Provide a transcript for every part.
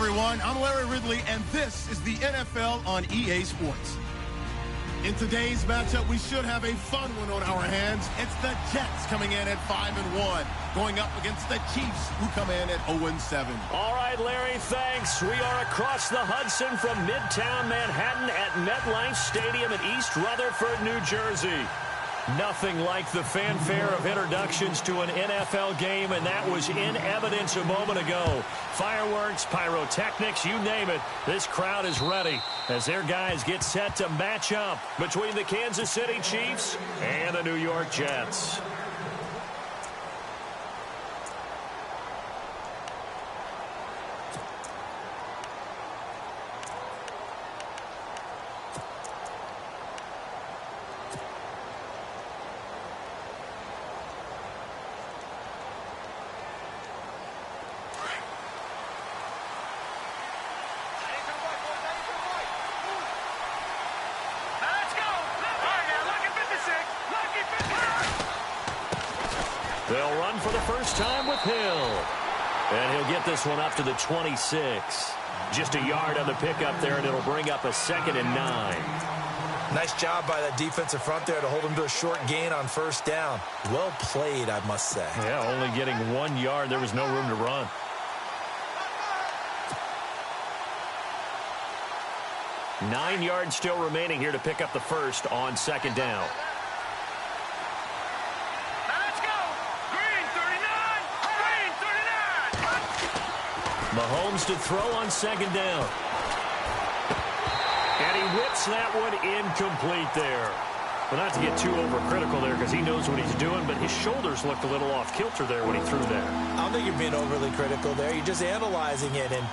everyone. I'm Larry Ridley, and this is the NFL on EA Sports. In today's matchup, we should have a fun one on our hands. It's the Jets coming in at 5-1, going up against the Chiefs, who come in at 0-7. All right, Larry, thanks. We are across the Hudson from Midtown Manhattan at MetLife Stadium in East Rutherford, New Jersey. Nothing like the fanfare of introductions to an NFL game, and that was in evidence a moment ago. Fireworks, pyrotechnics, you name it. This crowd is ready as their guys get set to match up between the Kansas City Chiefs and the New York Jets. They'll run for the first time with Hill. And he'll get this one up to the 26. Just a yard on the pickup there, and it'll bring up a 2nd and 9. Nice job by that defensive front there to hold him to a short gain on first down. Well played, I must say. Yeah, only getting 1 yard. There was no room to run. Nine yards still remaining here to pick up the first on 2nd down. Mahomes to throw on 2nd down. And he whips that one incomplete there. Well, not to get too overcritical there because he knows what he's doing, but his shoulders looked a little off kilter there when he threw that. I don't think you're being overly critical there. You're just analyzing it, and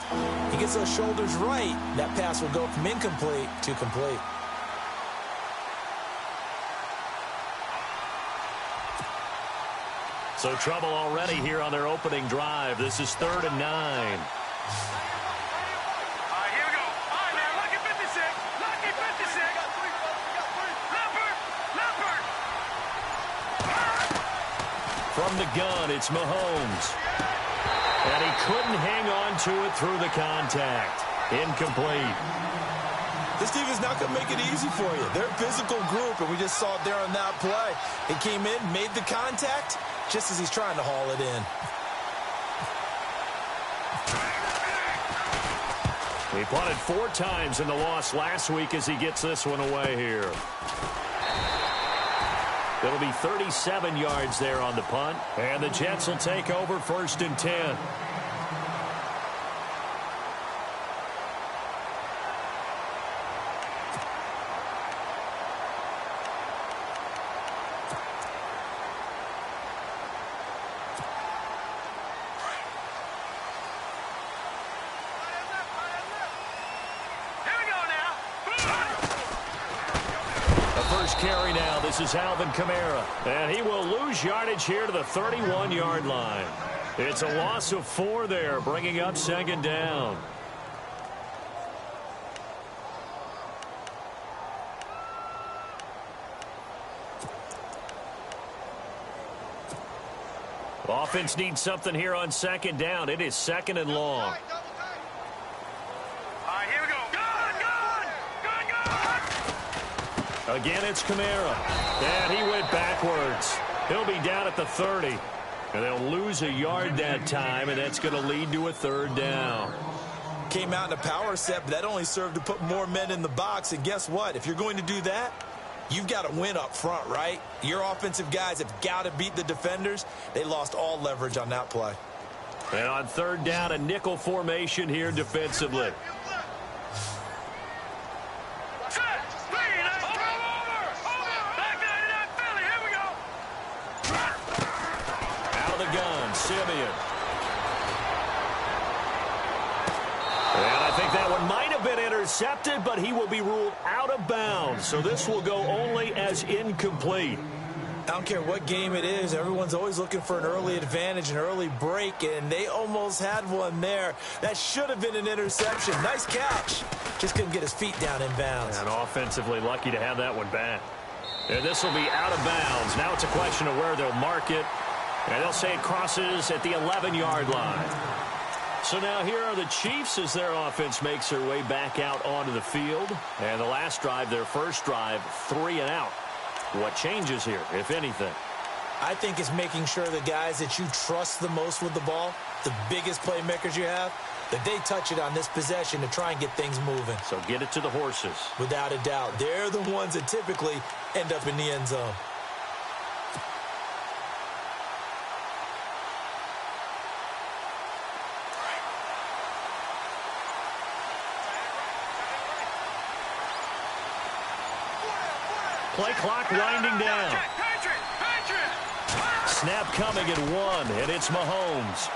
he gets those shoulders right. That pass will go from incomplete to complete. So trouble already here on their opening drive. This is 3rd and 9. All right, here we go. All right, man, lucky 56. Lucky 56. Leopard. From the gun, it's Mahomes. And he couldn't hang on to it through the contact. Incomplete. This team is not going to make it easy for you. They're a physical group, and we just saw it there on that play. He came in, made the contact, just as he's trying to haul it in. He punted 4 times in the loss last week as he gets this one away here. It'll be 37 yards there on the punt, and the Jets will take over 1st and 10. Carry now. This is Alvin Kamara. And he will lose yardage here to the 31-yard line. It's a loss of 4 there, bringing up 2nd down. Offense needs something here on 2nd down. It is 2nd and long. Again, it's Kamara. And he went backwards. He'll be down at the 30. And they'll lose a yard that time, and that's going to lead to a 3rd down. Came out in a power set, but that only served to put more men in the box. And guess what? If you're going to do that, you've got to win up front, right? Your offensive guys have got to beat the defenders. They lost all leverage on that play. And on 3rd down, a nickel formation here defensively. Intercepted, but he will be ruled out of bounds. So this will go only as incomplete. I don't care what game it is. Everyone's always looking for an early advantage, an early break, and they almost had one there. That should have been an interception. Nice catch. Just couldn't get his feet down in bounds. And offensively lucky to have that one back. And this will be out of bounds. Now it's a question of where they'll mark it. And they'll say it crosses at the 11-yard line. So now here are the Chiefs as their offense makes their way back out onto the field. And the last drive, their first drive, 3 and out. What changes here, if anything? I think it's making sure the guys that you trust the most with the ball, the biggest playmakers you have, that they touch it on this possession to try and get things moving. So get it to the horses. Without a doubt. They're the ones that typically end up in the end zone. Play clock winding down. Snap coming at 1, and it's Mahomes.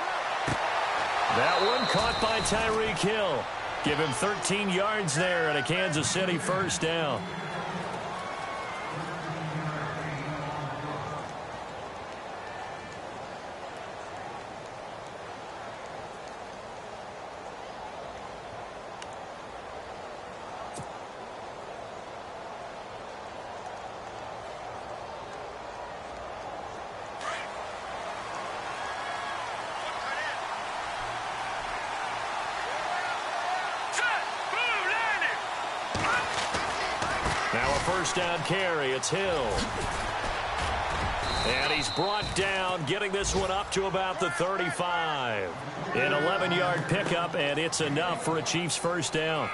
That one caught by Tyreek Hill. Give him 13 yards there and a Kansas City first down. Now a first down carry. It's Hill. And he's brought down, getting this one up to about the 35. An 11-yard pickup, and it's enough for a Chiefs first down.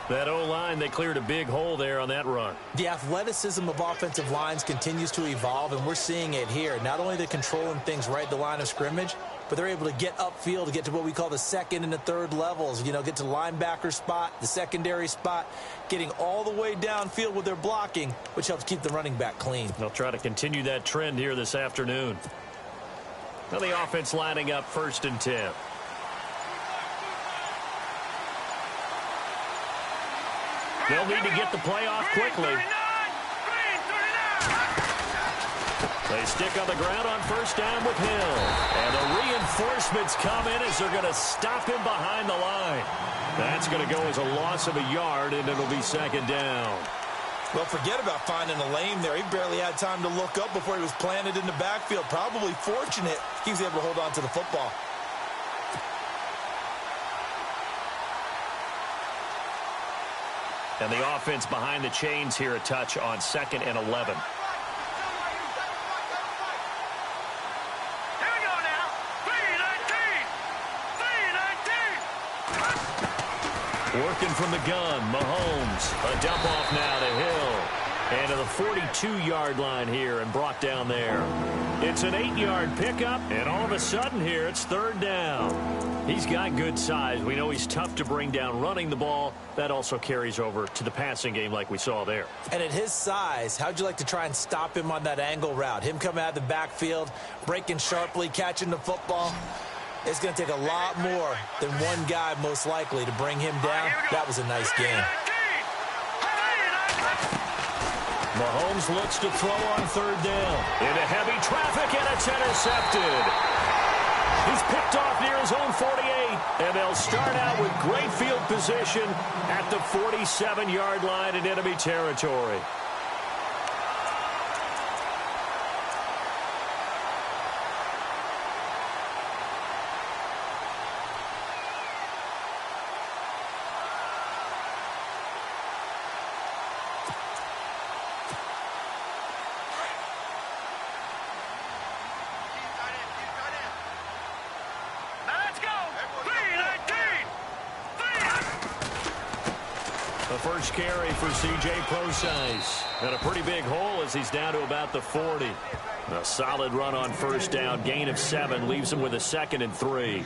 That O-line, they cleared a big hole there on that run. The athleticism of offensive lines continues to evolve, and we're seeing it here. Not only they're controlling things right at the line of scrimmage, but they're able to get upfield to get to what we call the second and the third levels. You know, get to the linebacker spot, the secondary spot, getting all the way downfield with their blocking, which helps keep the running back clean. They'll try to continue that trend here this afternoon. Now the offense lining up 1st and 10. They'll need to get the play off quickly. They stick on the ground on first down with Hill. And the reinforcements come in as they're going to stop him behind the line. That's going to go as a loss of a yard, and it'll be 2nd down. Well, forget about finding a lane there. He barely had time to look up before he was planted in the backfield. Probably fortunate he was able to hold on to the football. And the offense behind the chains here, a touch on 2nd and 11. Working from the gun, Mahomes. A dump off now to Hill. And to the 42-yard line here and brought down there. It's an 8-yard pickup, and all of a sudden here it's 3rd down. He's got good size. We know he's tough to bring down running the ball. That also carries over to the passing game like we saw there. And at his size, how'd you like to try and stop him on that angle route? Him coming out of the backfield, breaking sharply, catching the football. It's going to take a lot more than one guy, most likely, to bring him down. That was a nice game. Mahomes looks to throw on 3rd down. Into heavy traffic, and it's intercepted. He's picked off near his own 48, and they'll start out with great field position at the 47-yard line in enemy territory. First carry for C.J. Procise. And a pretty big hole as he's down to about the 40. A solid run on first down. Gain of 7 leaves him with a 2nd and 3.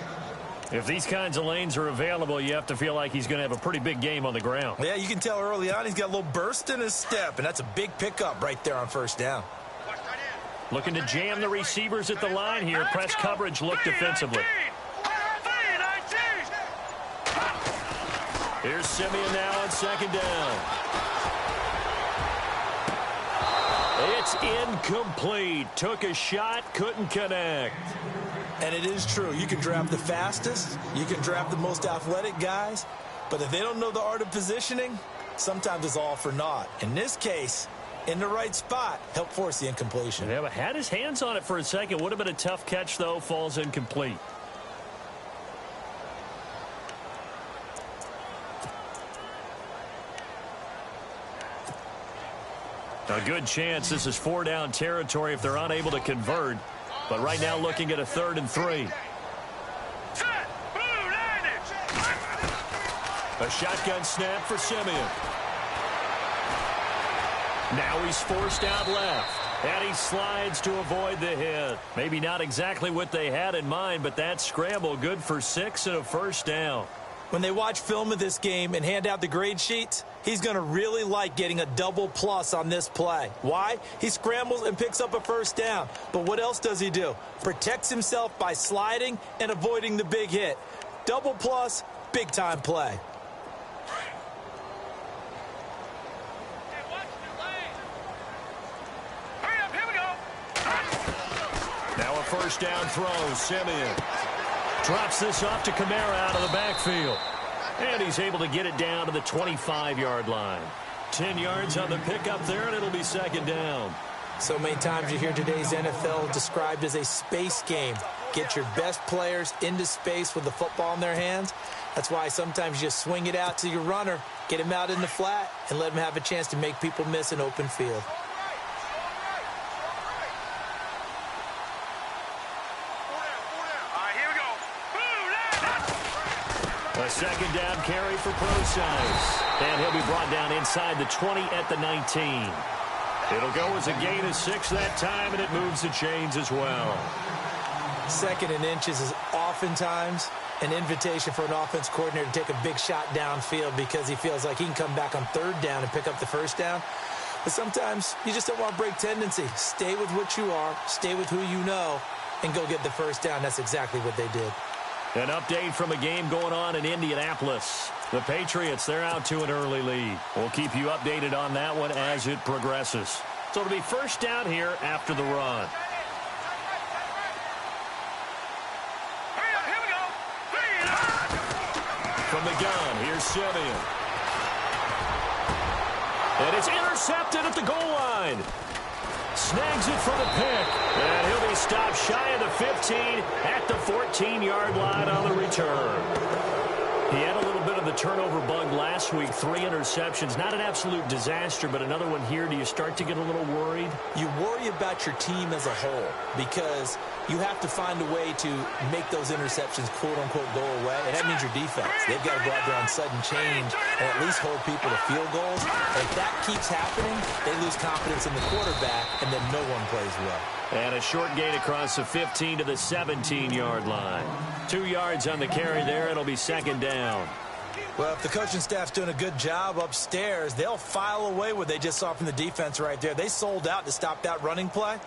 If these kinds of lanes are available, you have to feel like he's going to have a pretty big game on the ground. Yeah, you can tell early on he's got a little burst in his step, and that's a big pickup right there on first down. Looking to jam the receivers at the line here. Press coverage look defensively. Here's Simeon now on 2nd down. It's incomplete. Took a shot, couldn't connect. And it is true. You can draft the fastest. You can draft the most athletic guys. But if they don't know the art of positioning, sometimes it's all for naught. In this case, in the right spot, helped force the incompletion. Yeah, but had his hands on it for a second. Would have been a tough catch, though. Falls incomplete. A good chance this is 4-down territory if they're unable to convert. But right now looking at a 3rd and 3. A shotgun snap for Simeon. Now he's forced out left. And he slides to avoid the hit. Maybe not exactly what they had in mind, but that scramble good for 6 and a 1st down. When they watch film of this game and hand out the grade sheets, he's going to really like getting a double plus on this play. Why? He scrambles and picks up a 1st down. But what else does he do? Protects himself by sliding and avoiding the big hit. Double plus, big-time play. Now a 1st down throw. Simeon drops this off to Kamara out of the backfield. And he's able to get it down to the 25-yard line. 10 yards on the pickup there, and it'll be 2nd down. So many times you hear today's NFL described as a space game. Get your best players into space with the football in their hands. That's why sometimes you just swing it out to your runner, get him out in the flat, and let him have a chance to make people miss an open field. A 2nd down carry for Procise. And he'll be brought down inside the 20 at the 19. It'll go as a gain of 6 that time, and it moves the chains as well. 2nd and inches is oftentimes an invitation for an offense coordinator to take a big shot downfield because he feels like he can come back on 3rd down and pick up the 1st down. But sometimes you just don't want to break tendency. Stay with what you are, stay with who you know, and go get the 1st down. That's exactly what they did. An update from a game going on in Indianapolis. The Patriots, they're out to an early lead. We'll keep you updated on that one as it progresses. So it'll be 1st down here after the run. From the gun, here's Simeon. And it's intercepted at the goal line. Snags it for the pick. And he'll be stopped shy of the 15 at the 14-yard line on the return. He had a little bit of the turnover bug last week. 3 interceptions. Not an absolute disaster, but another one here. Do you start to get a little worried? You worry about your team as a whole because you have to find a way to make those interceptions quote-unquote go away, and that means your defense. They've got to go out there on sudden change and at least hold people to field goals. If that keeps happening, they lose confidence in the quarterback, and then no one plays well. And a short gain across the 15 to the 17-yard line. 2 yards on the carry there. It'll be 2nd down. Well, if the coaching staff's doing a good job upstairs, they'll file away what they just saw from the defense right there. They sold out to stop that running play.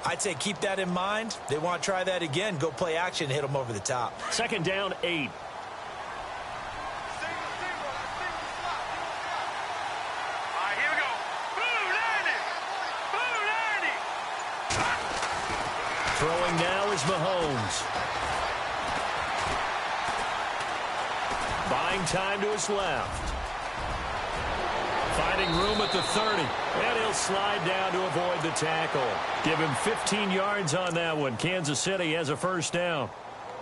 I'd say keep that in mind. They want to try that again. Go play action, hit them over the top. 2nd down, 8. Throwing now is Mahomes. Buying time to his left. Finding room at the 30. And he'll slide down to avoid the tackle. Give him 15 yards on that one. Kansas City has a 1st down.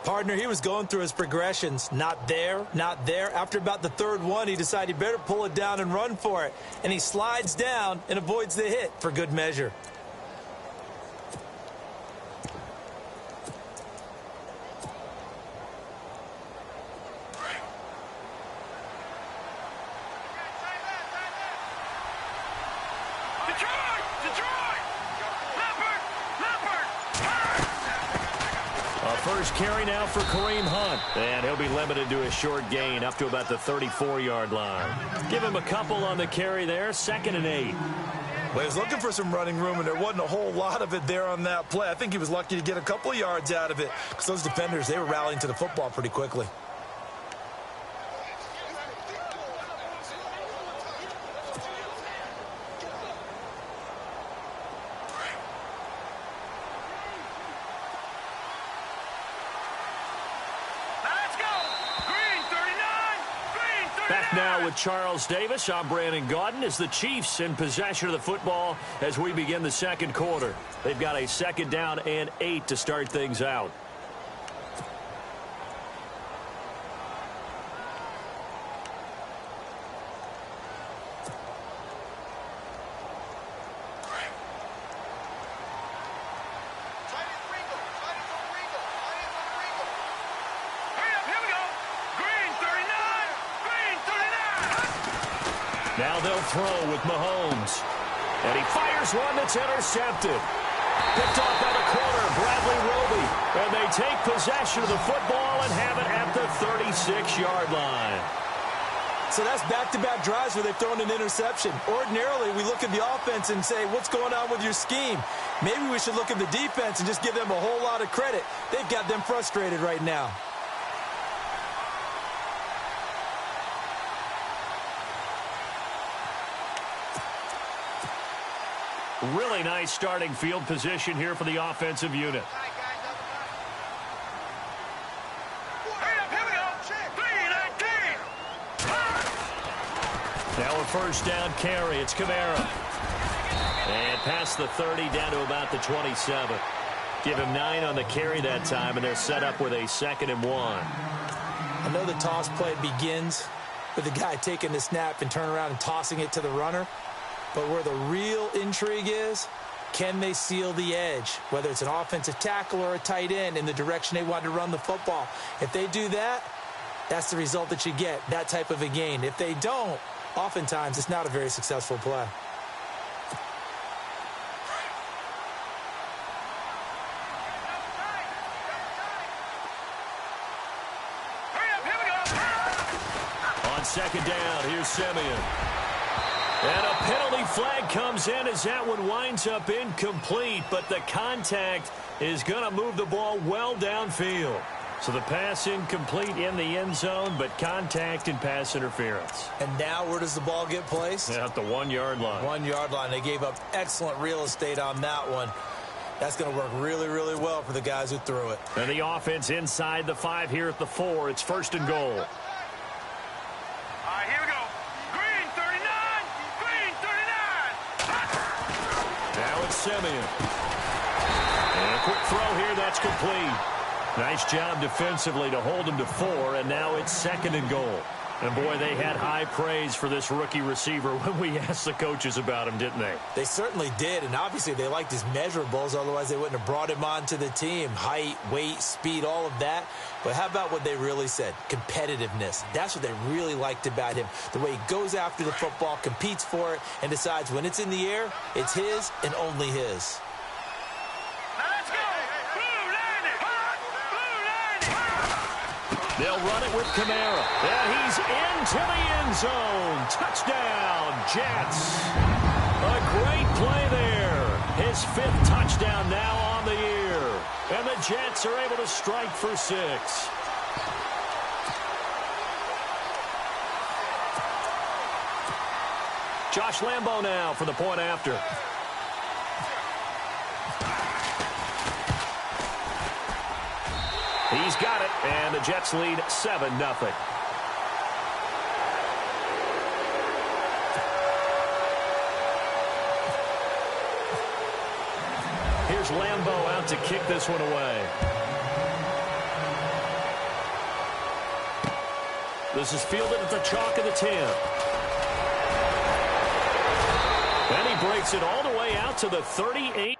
Partner, he was going through his progressions. Not there, not there. After about the 3rd one, he decided he better pull it down and run for it. And he slides down and avoids the hit for good measure. First carry now for Kareem Hunt. And he'll be limited to a short gain up to about the 34-yard line. Give him a couple on the carry there. 2nd and 8. Well, he was looking for some running room, and there wasn't a whole lot of it there on that play. I think he was lucky to get a couple of yards out of it because those defenders, they were rallying to the football pretty quickly. Back now with Charles Davis. I'm Brandon Gaudin as the Chiefs in possession of the football as we begin the 2nd quarter. They've got a 2nd down and 8 to start things out. Now they'll throw with Mahomes. And he fires one that's intercepted. Picked off by the corner, Bradley Roby. And they take possession of the football and have it at the 36-yard line. So that's back-to-back drives where they've thrown an interception. Ordinarily, we look at the offense and say, what's going on with your scheme? Maybe we should look at the defense and just give them a whole lot of credit. They've got them frustrated right now. Really nice starting field position here for the offensive unit. Now a first down carry. It's Kamara. And past the 30 down to about the 27. Give him 9 on the carry that time, and they're set up with a 2nd and 1. I know the toss play begins with the guy taking the snap and turn around and tossing it to the runner. But where the real intrigue is, can they seal the edge? Whether it's an offensive tackle or a tight end in the direction they want to run the football. If they do that, that's the result that you get, that type of a gain. If they don't, oftentimes it's not a very successful play. On second down, here's Simeon. And a penalty flag comes in as that one winds up incomplete, but the contact is going to move the ball well downfield. So the pass incomplete in the end zone, but contact and pass interference. And now where does the ball get placed? At the 1-yard line. 1-yard line. They gave up excellent real estate on that one. That's going to work really, really well for the guys who threw it. And the offense inside the 5 here at the 4. It's 1st and goal. Here we go. Green 39. Green 39. Now it's Simeon. And a quick throw here. That's complete. Nice job defensively to hold him to 4, and now it's 2nd and goal. And, boy, they had high praise for this rookie receiver when we asked the coaches about him, didn't they? They certainly did, and obviously they liked his measurables. Otherwise, they wouldn't have brought him onto the team. Height, weight, speed, all of that. But how about what they really said? Competitiveness. That's what they really liked about him. The way he goes after the football, competes for it, and decides when it's in the air, it's his and only his. They'll run it with Kamara. And he's into the end zone. Touchdown, Jets. A great play there. His 5th touchdown now on the year. And the Jets are able to strike for 6. Josh Lambo now for the point after. He's got it, and the Jets lead 7-0. Here's Lambo out to kick this one away. This is fielded at the chalk of the 10. And he breaks it all the way out to the 38.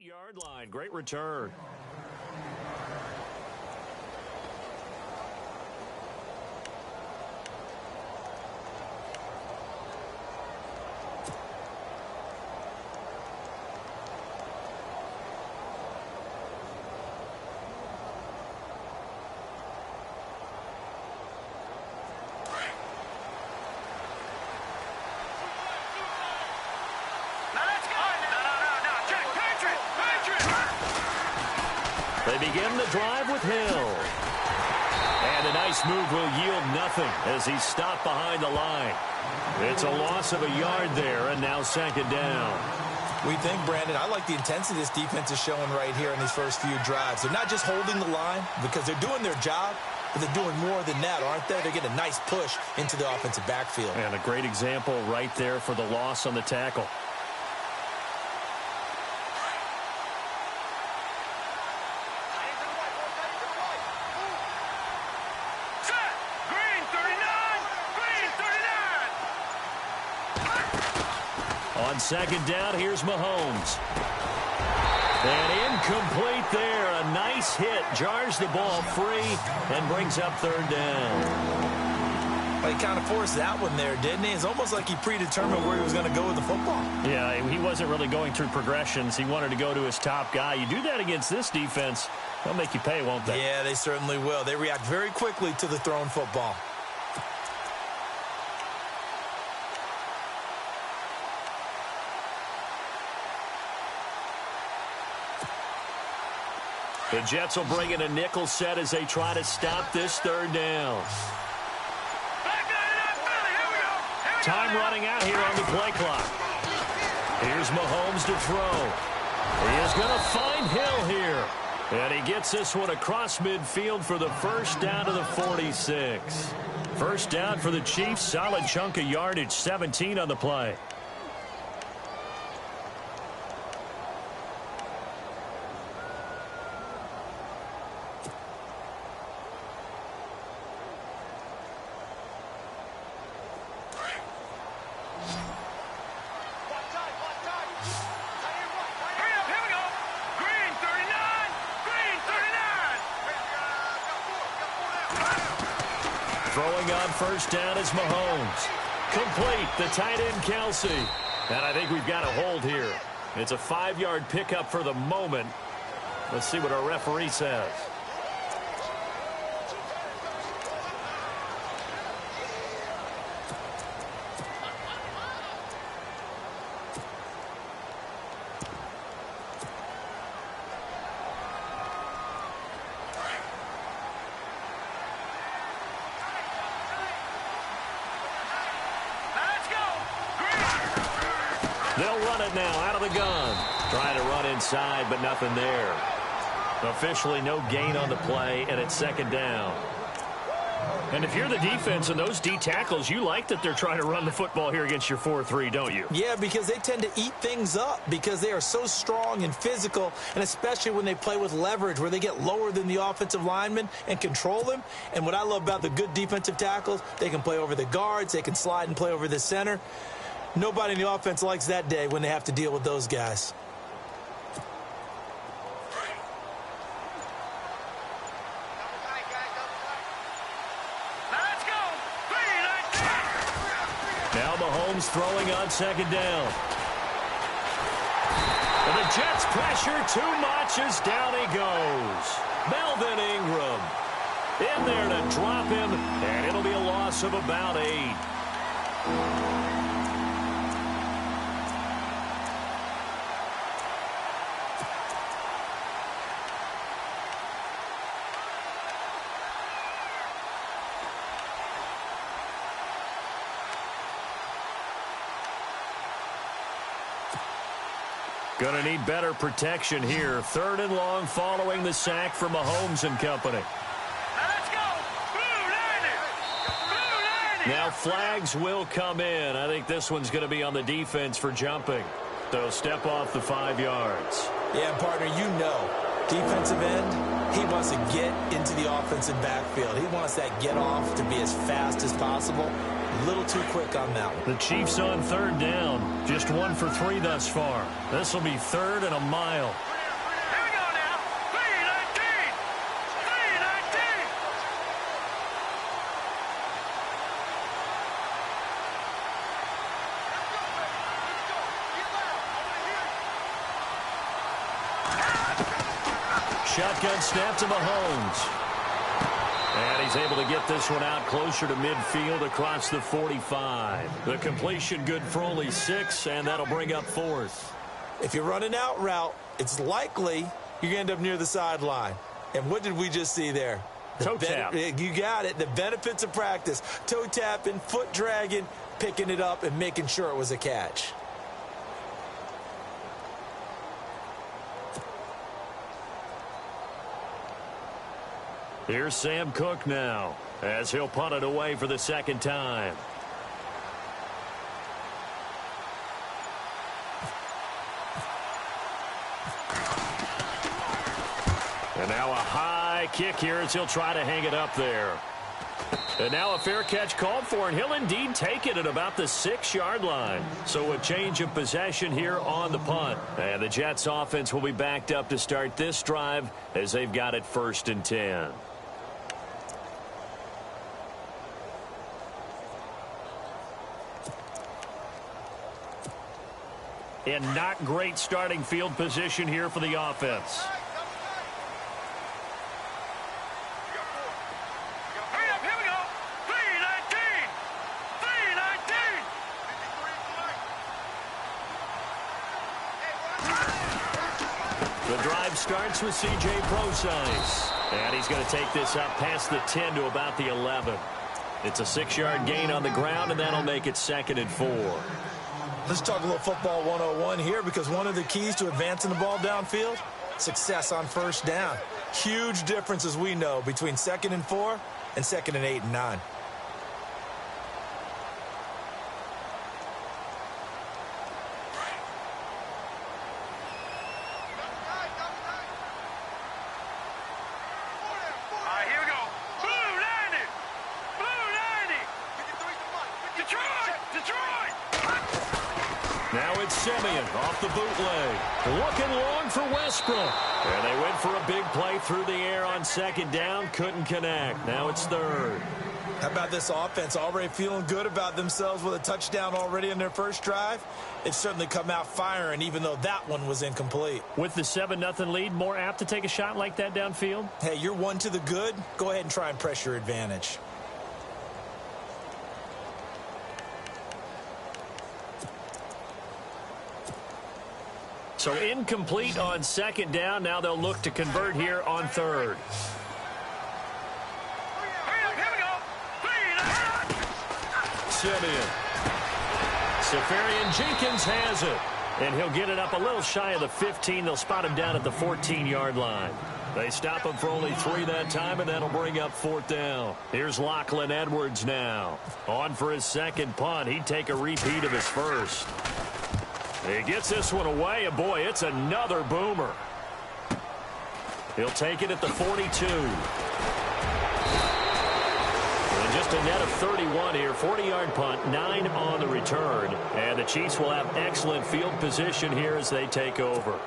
8-yard line. Great return. They begin the drive with Hill. And a nice move will yield nothing as he's stopped behind the line. It's a loss of a yard there, and now second down. We think, Brandon, I like the intensity this defense is showing right here in these first few drives. They're not just holding the line because they're doing their job, but they're doing more than that, aren't they? They're getting a nice push into the offensive backfield. And a great example right there for the loss on the tackle. On second down, here's Mahomes. And incomplete there. A nice hit. Jars the ball free and brings up third down. Well, he kind of forced that one there, didn't he? It's almost like he predetermined where he was going to go with the football. Yeah, he wasn't really going through progressions. He wanted to go to his top guy. You do that against this defense, they'll make you pay, won't they? Yeah, they certainly will. They react very quickly to the thrown football. The Jets will bring in a nickel set as they try to stop this third down. Time running out here on the play clock. Here's Mahomes to throw. He is going to find Hill here. And he gets this one across midfield for the first down to the 46. First down for the Chiefs. Solid chunk of yardage, 17 on the play. Throwing on first down is Mahomes. Complete, the tight end Kelsey. And I think we've got a hold here. It's a 5-yard pickup for the moment. Let's see what our referee says. They'll run it now out of the gun. Trying to run inside, but nothing there. Officially no gain on the play, and it's second down. And if you're the defense and those D tackles, you like that they're trying to run the football here against your 4-3, don't you? Yeah, because they tend to eat things up because they are so strong and physical, and especially when they play with leverage where they get lower than the offensive linemen and control them. And what I love about the good defensive tackles, they can play over the guards, they can slide and play over the center. Nobody in the offense likes that day when they have to deal with those guys. Now Mahomes throwing on second down. And the Jets pressure too much as down he goes. Melvin Ingram in there to drop him, and it'll be a loss of about 8. Going to need better protection here. 3rd and long following the sack from Mahomes and company. Let's go! Blue 90! Now flags will come in. I think this one's going to be on the defense for jumping. They'll step off the 5 yards. Yeah, partner, you know, defensive end, he wants to get into the offensive backfield. He wants that get off to be as fast as possible. A little too quick on that one. The Chiefs on 3rd down. Just 1 for 3 thus far. This will be 3rd and a mile. shotgun snap to Mahomes. And he's able to get this one out closer to midfield across the 45. The completion good for only 6, and that'll bring up 4th. If you run an out route, it's likely you're going to end up near the sideline. And what did we just see there? Toe tap. You got it. The benefits of practice. Toe tapping, foot dragging, picking it up, and making sure it was a catch. Here's Sam Cook now, as he'll punt it away for the second time. And now a high kick here as he'll try to hang it up there. And now a fair catch called for, and he'll indeed take it at about the 6-yard line. So a change of possession here on the punt. And the Jets offense will be backed up to start this drive as they've got it 1st and 10. And not great starting field position here for the offense. Hurry up, here we go. 319. 319. The drive starts with C.J. Prosise. And he's going to take this up past the 10 to about the 11. It's a 6-yard gain on the ground, and that'll make it 2nd and 4. Let's talk a little football 101 here, because one of the keys to advancing the ball downfield, success on 1st down. Huge difference, as we know, between 2nd and 4 and 2nd and 8 and 9. All right, here we go. Blue 90. Blue 90. Detroit. Detroit. Now it's Simeon off the bootleg. Looking long for Westbrook. And they went for a big play through the air on 2nd down. Couldn't connect. Now it's 3rd. How about this offense already feeling good about themselves with a touchdown already in their first drive? It's certainly come out firing, even though that one was incomplete. With the 7-0 lead, more apt to take a shot like that downfield? Hey, you're one to the good. Go ahead and try and press your advantage. So incomplete on 2nd down. Now they'll look to convert here on 3rd. Hurry up, here we go. 319. Simeon. Safarian Jenkins has it. And he'll get it up a little shy of the 15. They'll spot him down at the 14-yard line. They stop him for only 3 that time, and that'll bring up 4th down. Here's Lachlan Edwards now. On for his 2nd punt. He'd take a repeat of his first. He gets this one away, and boy, it's another boomer. He'll take it at the 42. And just a net of 31 here. 40-yard punt, 9 on the return. And the Chiefs will have excellent field position here as they take over.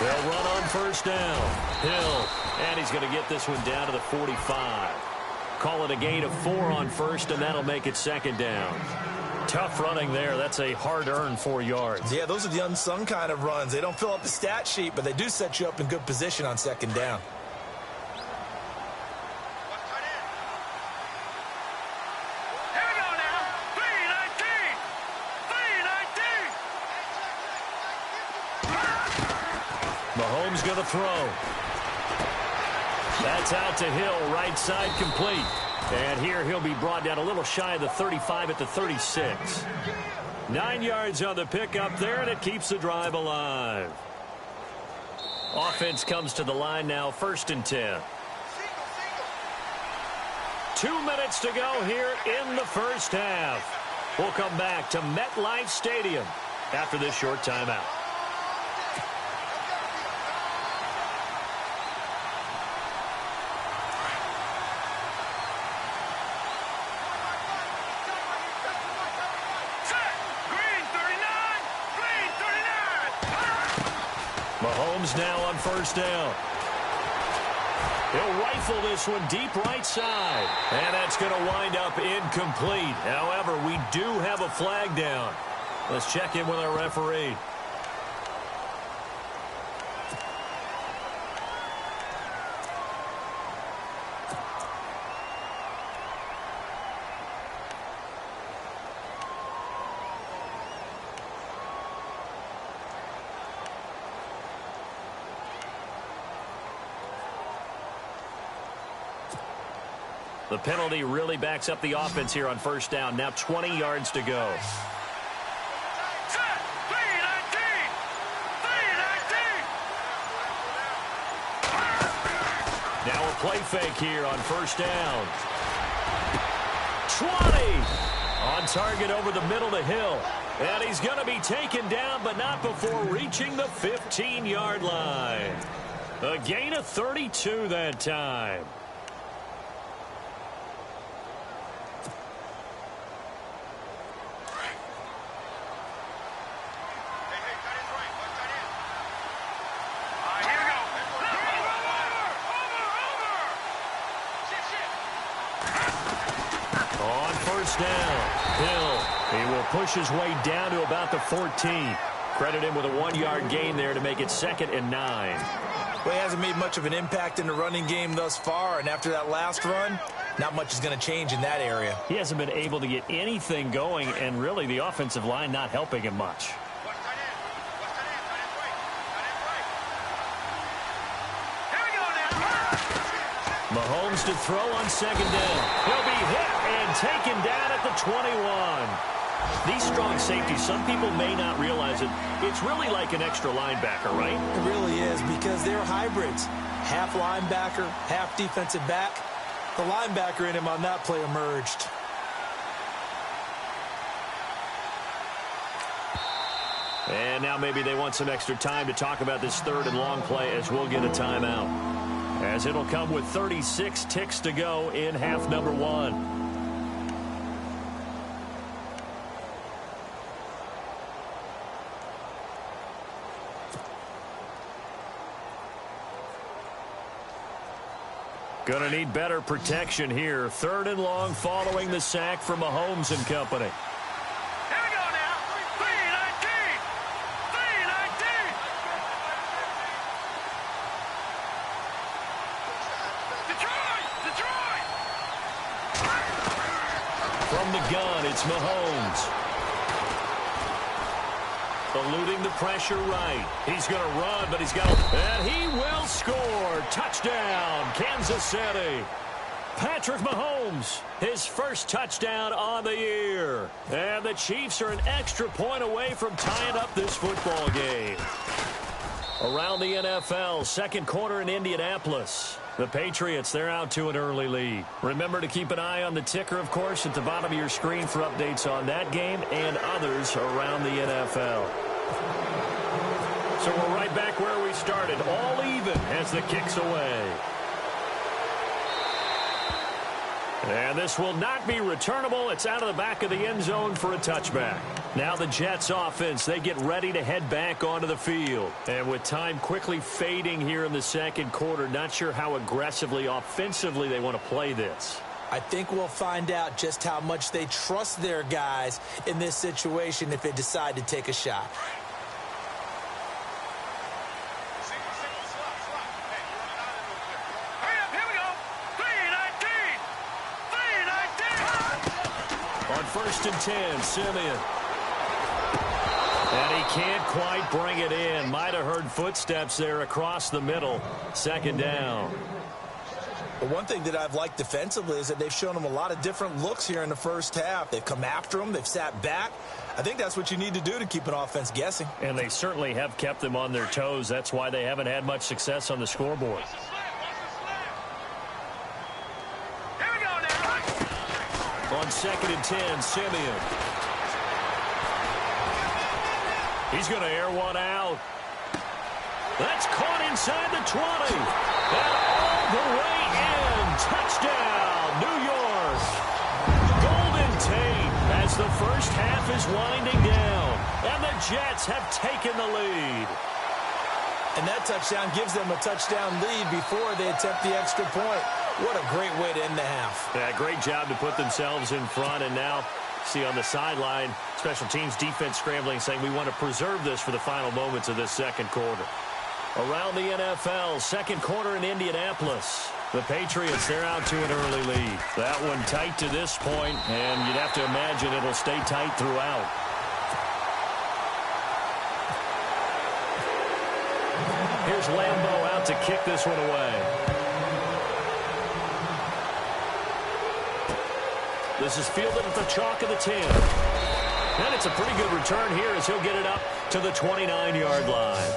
They'll run on 1st down. Hill. And he's going to get this one down to the 45. Call it a gain of 4 on 1st, and that'll make it 2nd down. Tough running there. That's a hard-earned 4 yards. Yeah, those are the unsung kind of runs. They don't fill up the stat sheet, but they do set you up in good position on 2nd down. Here we go now. 319. 319. Mahomes going to throw. That's out to Hill, right side complete. And here he'll be brought down a little shy of the 35 at the 36. 9 yards on the pickup there, and it keeps the drive alive. Offense comes to the line now, 1st and 10. 2 minutes to go here in the first half. We'll come back to MetLife Stadium after this short timeout. Mahomes now on 1st down. He'll rifle this one deep right side. And that's going to wind up incomplete. However, we do have a flag down. Let's check in with our referee. The penalty really backs up the offense here on first down. Now 20 yards to go. Now a play fake here on first down. 20! On target over the middle to Hill. And he's going to be taken down, but not before reaching the 15-yard line. A gain of 32 that time. Down. Hill, he will push his way down to about the 14. Credit him with a 1-yard gain there to make it 2nd and 9. Well, he hasn't made much of an impact in the running game thus far, and after that last run, not much is going to change in that area. He hasn't been able to get anything going, and really the offensive line not helping him much. Mahomes to throw on 2nd down. He'll be hit and taken down at the 21. These strong safeties, some people may not realize it. It's really like an extra linebacker, right? It really is, because they're hybrids. Half linebacker, half defensive back. The linebacker in him on that play emerged. And now maybe they want some extra time to talk about this 3rd and long play, as we'll get a timeout. As it'll come with 36 ticks to go in half number 1. Gonna need better protection here. 3rd and long following the sack from Mahomes and company. From the gun, it's Mahomes. Eluding the pressure right. He's going to run, but he's got to... And he will score. Touchdown, Kansas City. Patrick Mahomes, his first touchdown on the year. And the Chiefs are an extra point away from tying up this football game. Around the NFL, 2nd quarter in Indianapolis. The Patriots, they're out to an early lead. Remember to keep an eye on the ticker, of course, at the bottom of your screen for updates on that game and others around the NFL. So we're right back where we started, all even as the kick's away. And this will not be returnable. It's out of the back of the end zone for a touchback. Now the Jets offense, they get ready to head back onto the field. And with time quickly fading here in the 2nd quarter, not sure how aggressively, offensively they want to play this. I think we'll find out just how much they trust their guys in this situation if they decide to take a shot. On 1st and 10, Simeon. And he can't quite bring it in. Might have heard footsteps there across the middle. 2nd down. But one thing that I've liked defensively is that they've shown them a lot of different looks here in the first half. They've come after them. They've sat back. I think that's what you need to do to keep an offense guessing. And they certainly have kept them on their toes. That's why they haven't had much success on the scoreboard. On 2nd and 10, Simeon. He's going to air one out. That's caught inside the 20. And all the way in. Touchdown, New York. Golden Tate as the first half is winding down. And the Jets have taken the lead. And that touchdown gives them a touchdown lead before they attempt the extra point. What a great way to end the half. Yeah, great job to put themselves in front. And now, see on the sideline, special teams defense scrambling, saying we want to preserve this for the final moments of this second quarter. Around the NFL, second quarter in Indianapolis. The Patriots, they're out to an early lead. That one tight to this point, and you'd have to imagine it'll stay tight throughout. Here's Lambeau out to kick this one away. This is fielded at the chalk of the 10. And it's a pretty good return here as he'll get it up to the 29-yard line.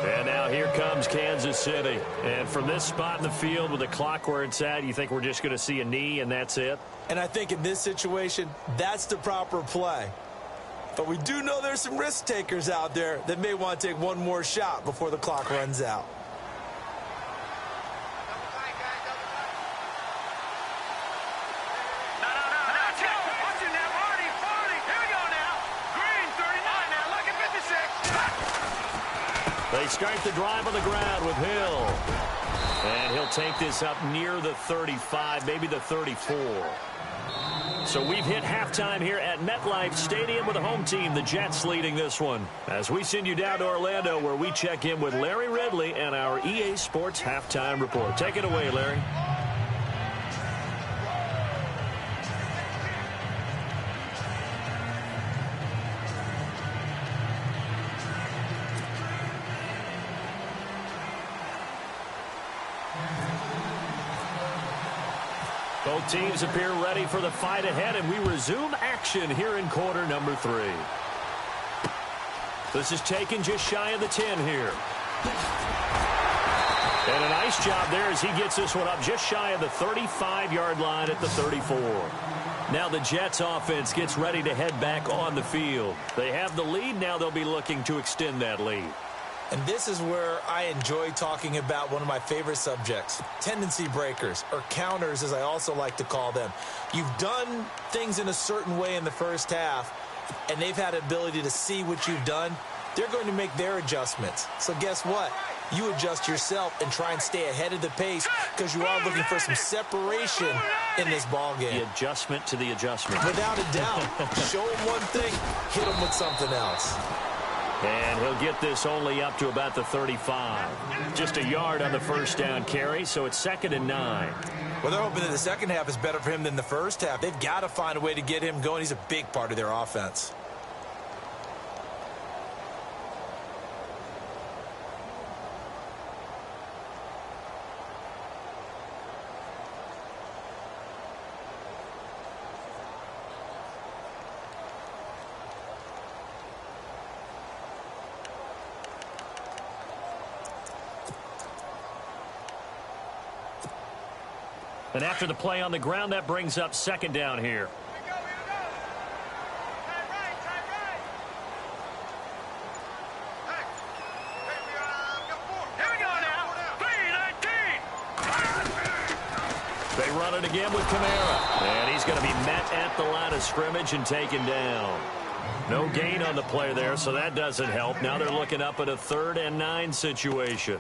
And now here comes Kansas City. And from this spot in the field with the clock where it's at, you think we're just going to see a knee and that's it? And I think in this situation, that's the proper play. But we do know there's some risk takers out there that may want to take one more shot before the clock runs out. They start the drive on the ground with Hill. And he'll take this up near the 35, maybe the 34. So we've hit halftime here at MetLife Stadium with the home team, the Jets, leading this one. As we send you down to Orlando, where we check in with Larry Ridley and our EA Sports Halftime Report. Take it away, Larry. Both teams appear ready for the fight ahead, and we resume action here in quarter number 3. This is taken just shy of the 10 here. And a nice job there as he gets this one up just shy of the 35-yard line at the 34. Now the Jets offense gets ready to head back on the field. They have the lead. Now they'll be looking to extend that lead. And this is where I enjoy talking about one of my favorite subjects, tendency breakers, or counters as I also like to call them. You've done things in a certain way in the first half, and they've had the ability to see what you've done. They're going to make their adjustments. So guess what? You adjust yourself and try and stay ahead of the pace because you are looking for some separation in this ball game. The adjustment to the adjustment. Without a doubt. Show them one thing, hit them with something else. And he'll get this only up to about the 35. Just a yard on the first down carry, so it's 2nd and 9. Well, they're hoping that the second half is better for him than the first half. They've got to find a way to get him going. He's a big part of their offense. And after the play on the ground, that brings up 2nd down here. They run it again with Kamara. And he's going to be met at the line of scrimmage and taken down. No gain on the play there, so that doesn't help. Now they're looking up at a 3rd and 9 situation.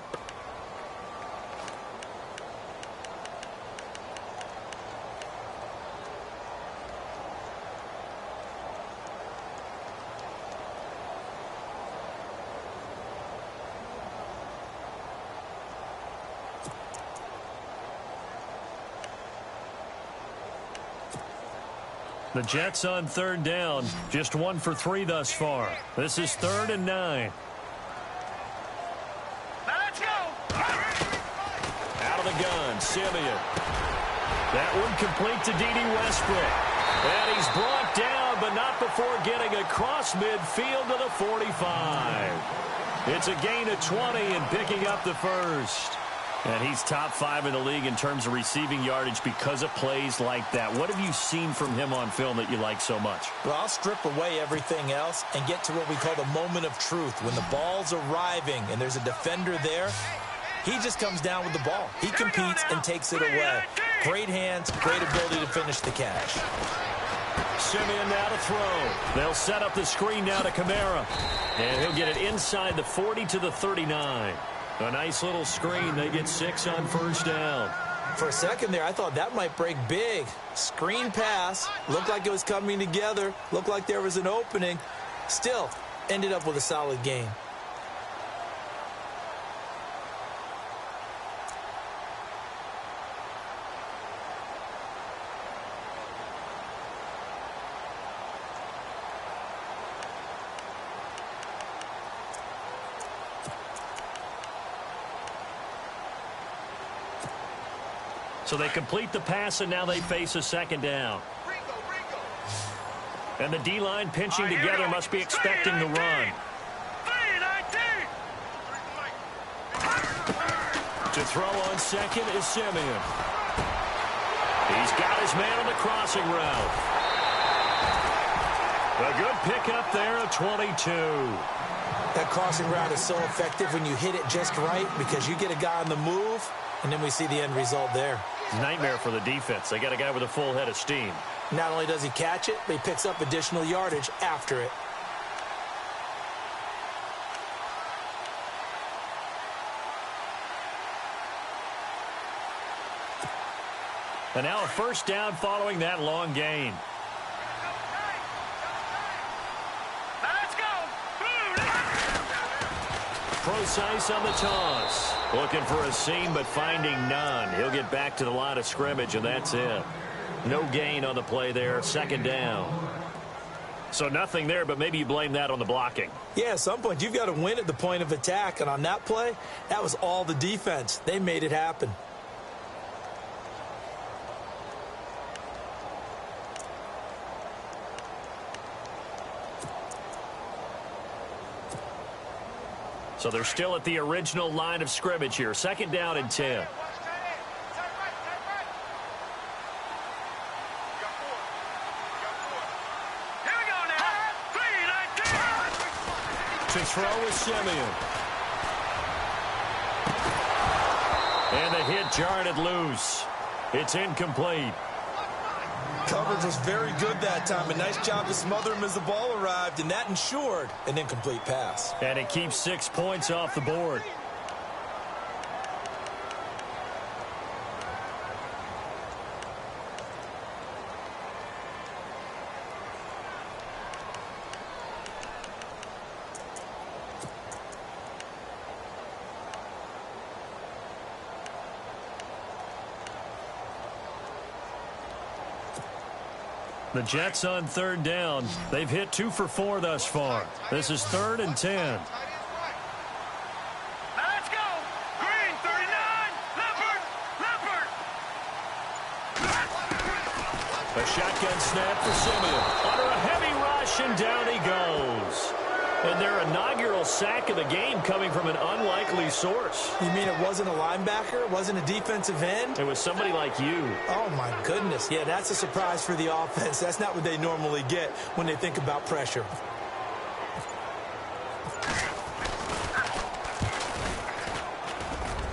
The Jets on 3rd down, just 1 for 3 thus far. This is 3rd and 9. Now let's go. Out of the gun, Simeon. That one complete to D.D. Westbrook. And he's brought down, but not before getting across midfield to the 45. It's a gain of 20 and picking up the first. And he's top 5 in the league in terms of receiving yardage because of plays like that. What have you seen from him on film that you like so much? Well, I'll strip away everything else and get to what we call the moment of truth. When the ball's arriving and there's a defender there, he just comes down with the ball. He competes and takes it away. Great hands, great ability to finish the catch. Simeon now to throw. They'll set up the screen now to Kamara. And he'll get it inside the 40 to the 39. A nice little screen. They get 6 on first down. For a second there, I thought that might break big. Screen pass. Looked like it was coming together. Looked like there was an opening. Still, ended up with a solid gain. So they complete the pass, and now they face a second down. And the D-line pinching together must be expecting the run. To throw on second is Simeon. He's got his man on the crossing route. A good pickup there at 22. That crossing route is so effective when you hit it just right because you get a guy on the move, and then we see the end result there. Nightmare for the defense. They got a guy with a full head of steam. Not only does he catch it, but he picks up additional yardage after it. And now a first down following that long gain. Let's go. Precise on the toss. Looking for a seam, but finding none. He'll get back to the line of scrimmage, and that's it. No gain on the play there. Second down. So nothing there, but maybe you blame that on the blocking. Yeah, at some point, you've got to win at the point of attack. And on that play, that was all the defense. They made it happen. So they're still at the original line of scrimmage here. Second down and 10. To throw is Simeon. And the hit jarred it loose. It's incomplete. Coverage was very good that time. A nice job to smother him as the ball arrived, and that ensured an incomplete pass. And it keeps 6 points off the board. The Jets on third down. They've hit 2 for 4 thus far. This is 3rd and 10. Let's go. Green, 39. Leopard. A shotgun snap for Simeon. Under a heavy rush, and down he goes. And their inaugural sack of the game coming from an unlikely source. You mean it wasn't a linebacker? It wasn't a defensive end? It was somebody like you. Oh, my goodness. Yeah, that's a surprise for the offense. That's not what they normally get when they think about pressure.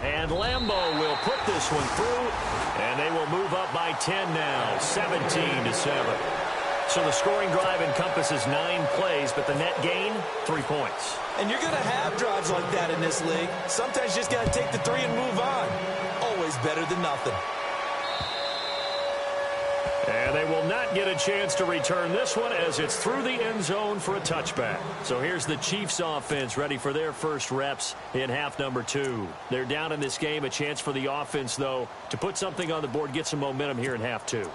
And Lambeau will put this one through, and they will move up by 10 now, 17-7. So the scoring drive encompasses 9 plays, but the net gain, 3 points. And you're going to have drives like that in this league. Sometimes you just got to take the 3 and move on. Always better than nothing. And they will not get a chance to return this one as it's through the end zone for a touchback. So here's the Chiefs offense ready for their first reps in half number 2. They're down in this game. A chance for the offense, though, to put something on the board, get some momentum here in half 2.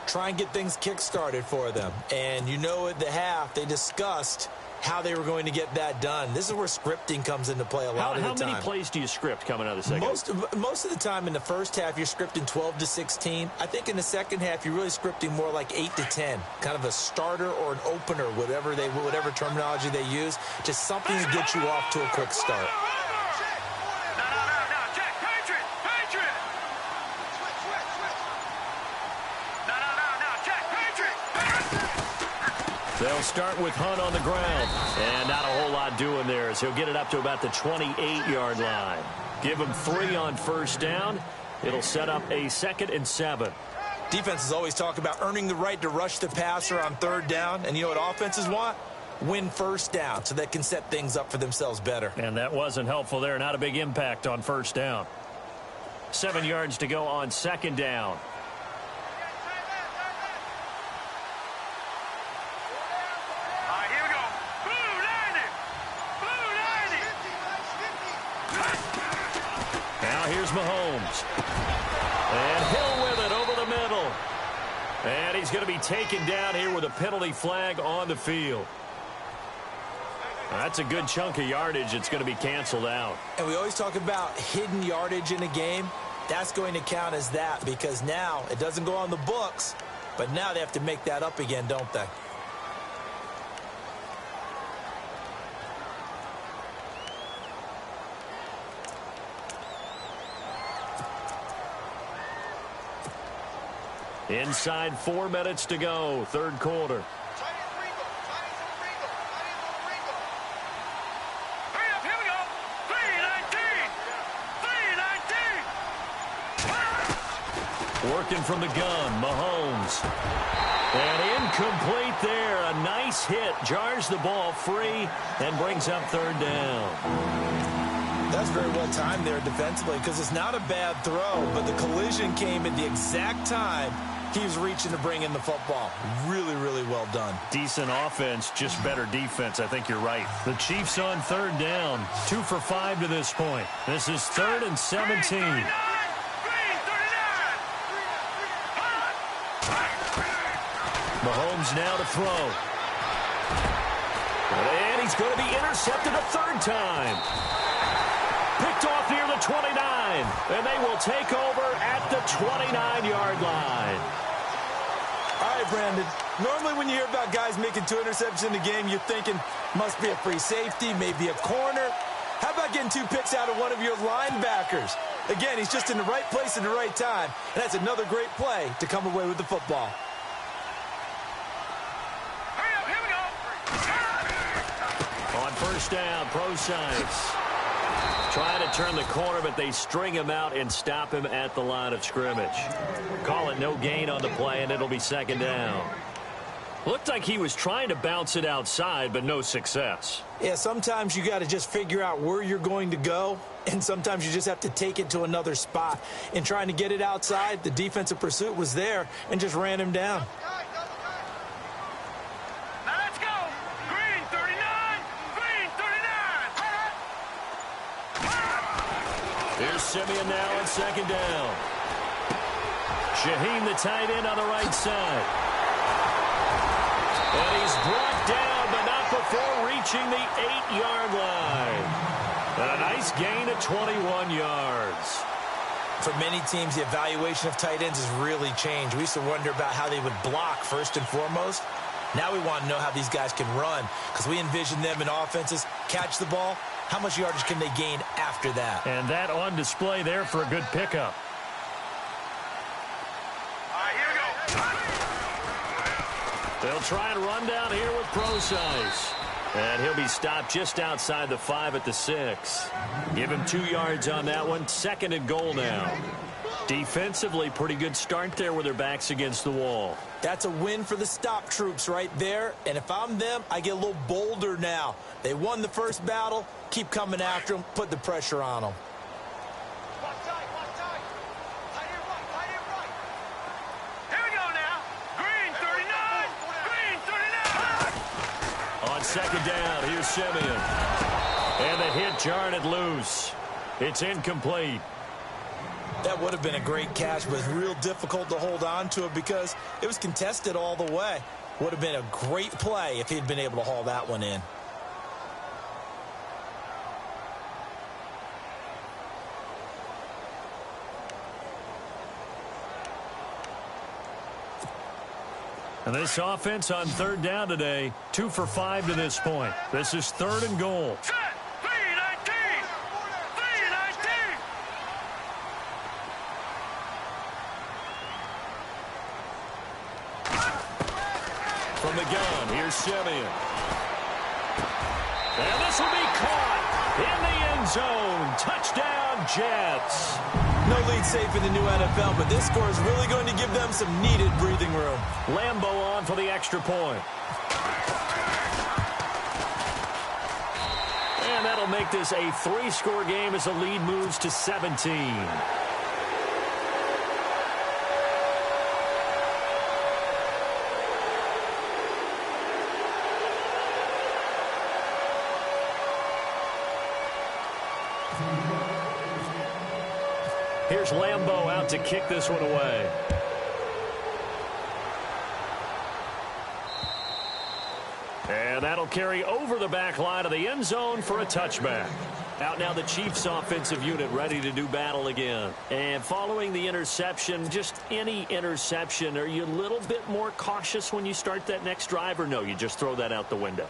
Try and get things kick-started for them. And you know at the half, they discussed how they were going to get that done. This is where scripting comes into play a lot of the time. How many plays do you script coming out of the second? Most of the time in the first half, you're scripting 12 to 16. I think in the second half, you're really scripting more like 8 to 10. Kind of a starter or an opener, whatever terminology they use. Just something to get you off to a quick start. They'll start with Hunt on the ground. And not a whole lot doing there as he'll get it up to about the 28-yard line. Give him 3 on first down. It'll set up a 2nd and 7. Defenses always talk about earning the right to rush the passer on third down. And you know what offenses want? win first down so they can set things up for themselves better. And that wasn't helpful there. Not a big impact on first down. 7 yards to go on second down. Here we go. Blue 90. Blue 90. Now here's Mahomes. And Hill with it over the middle. And he's going to be taken down here with a penalty flag on the field. That's a good chunk of yardage. It's going to be canceled out. And we always talk about hidden yardage in a game. That's going to count as that because now it doesn't go on the books, but now they have to make that up again, don't they? Inside 4 minutes to go, third quarter. Here we go. 319. Working from the gun, Mahomes. And incomplete there. A nice hit. Jars the ball free and brings up third down. That's very well timed there defensively because it's not a bad throw, but the collision came at the exact time he was reaching to bring in the football. Really, really well done. Decent offense, just better defense. I think you're right. The Chiefs on third down. 2 for 5 to this point. This is 3rd and 17. Mahomes now to throw. And he's going to be intercepted a third time. Picked off near the 29. And they will take over at the 29-yard line. All right, Brandon. Normally when you hear about guys making 2 interceptions in the game, you're thinking must be a free safety, maybe a corner. How about getting 2 picks out of one of your linebackers? Again, he's just in the right place at the right time. And that's another great play to come away with the football. Here we go. On first down, Procise. Trying to turn the corner, but they string him out and stop him at the line of scrimmage. Call it no gain on the play, and it'll be second down. Looked like he was trying to bounce it outside, but no success. Yeah, sometimes you got to just figure out where you're going to go, and sometimes you just have to take it to another spot. In trying to get it outside, the defensive pursuit was there and just ran him down. Now let's go. Green 39. Green 39. Here's Simeon now on second down. Shaheen, the tight end, on the right side. And he's brought down, but not before reaching the 8-yard line. And a nice gain of 21 yards. For many teams, the evaluation of tight ends has really changed. We used to wonder about how they would block first and foremost. Now we want to know how these guys can run because we envision them in offenses, catch the ball. How much yardage can they gain after that? And that on display there for a good pickup. Here we go. They'll try and run down here with Procise. And he'll be stopped just outside the 5 at the 6. Give him 2 yards on that one. 2nd and goal now. Defensively, pretty good start there with their backs against the wall. That's a win for the stop troops right there. And if I'm them, I get a little bolder now. They won the first battle. Keep coming after them. Put the pressure on them. Here we go now. Green 39. Green 39. On second down, here's Simeon. And the hit jarred it loose. It's incomplete. That would have been a great catch, but it's real difficult to hold on to it because it was contested all the way. Would have been a great play if he'd been able to haul that one in. And this offense on third down today, 2 for 5 to this point. This is 3rd and goal. Set. 319. 319. From the gun, here's Simeon. And this will be caught in the end zone. Touchdown, Jets. No lead safe in the new NFL, but this score is really going to give them some needed breathing room. Lambeau on for the extra point. And that'll make this a 3-score game as the lead moves to 17. Here's Lambeau out to kick this one away. And that'll carry over the back line of the end zone for a touchback. Out now the Chiefs offensive unit ready to do battle again. And following the interception, just any interception, are you a little bit more cautious when you start that next drive, or no, you just throw that out the window?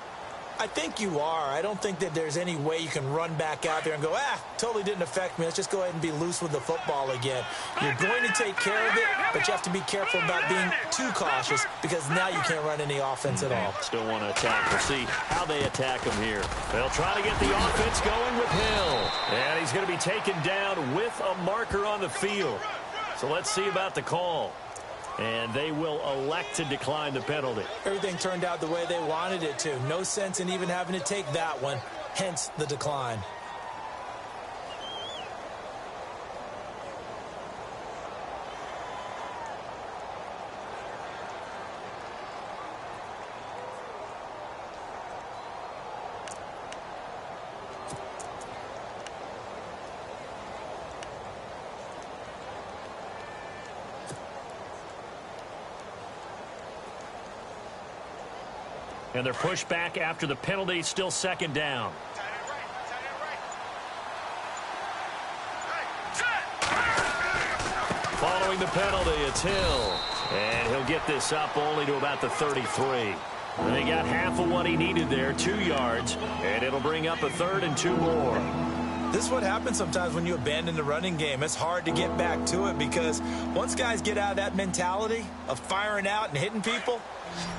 I think you are. I don't think that there's any way you can run back out there and go, totally didn't affect me. Let's just go ahead and be loose with the football again. You're going to take care of it, but you have to be careful about being too cautious because now you can't run any offense at all. Still want to attack. We'll see how they attack him here. They'll try to get the offense going with Hill. And he's going to be taken down with a marker on the field. So let's see about the call. And they will elect to decline the penalty. Everything turned out the way they wanted it to. No sense in even having to take that one, hence the decline. And they're pushed back after the penalty, still second down. Following the penalty, it's Hill. And he'll get this up only to about the 33. And they got half of what he needed there, 2 yards. And it'll bring up a 3rd and 2 more. This is what happens sometimes when you abandon the running game. It's hard to get back to it because once guys get out of that mentality of firing out and hitting people,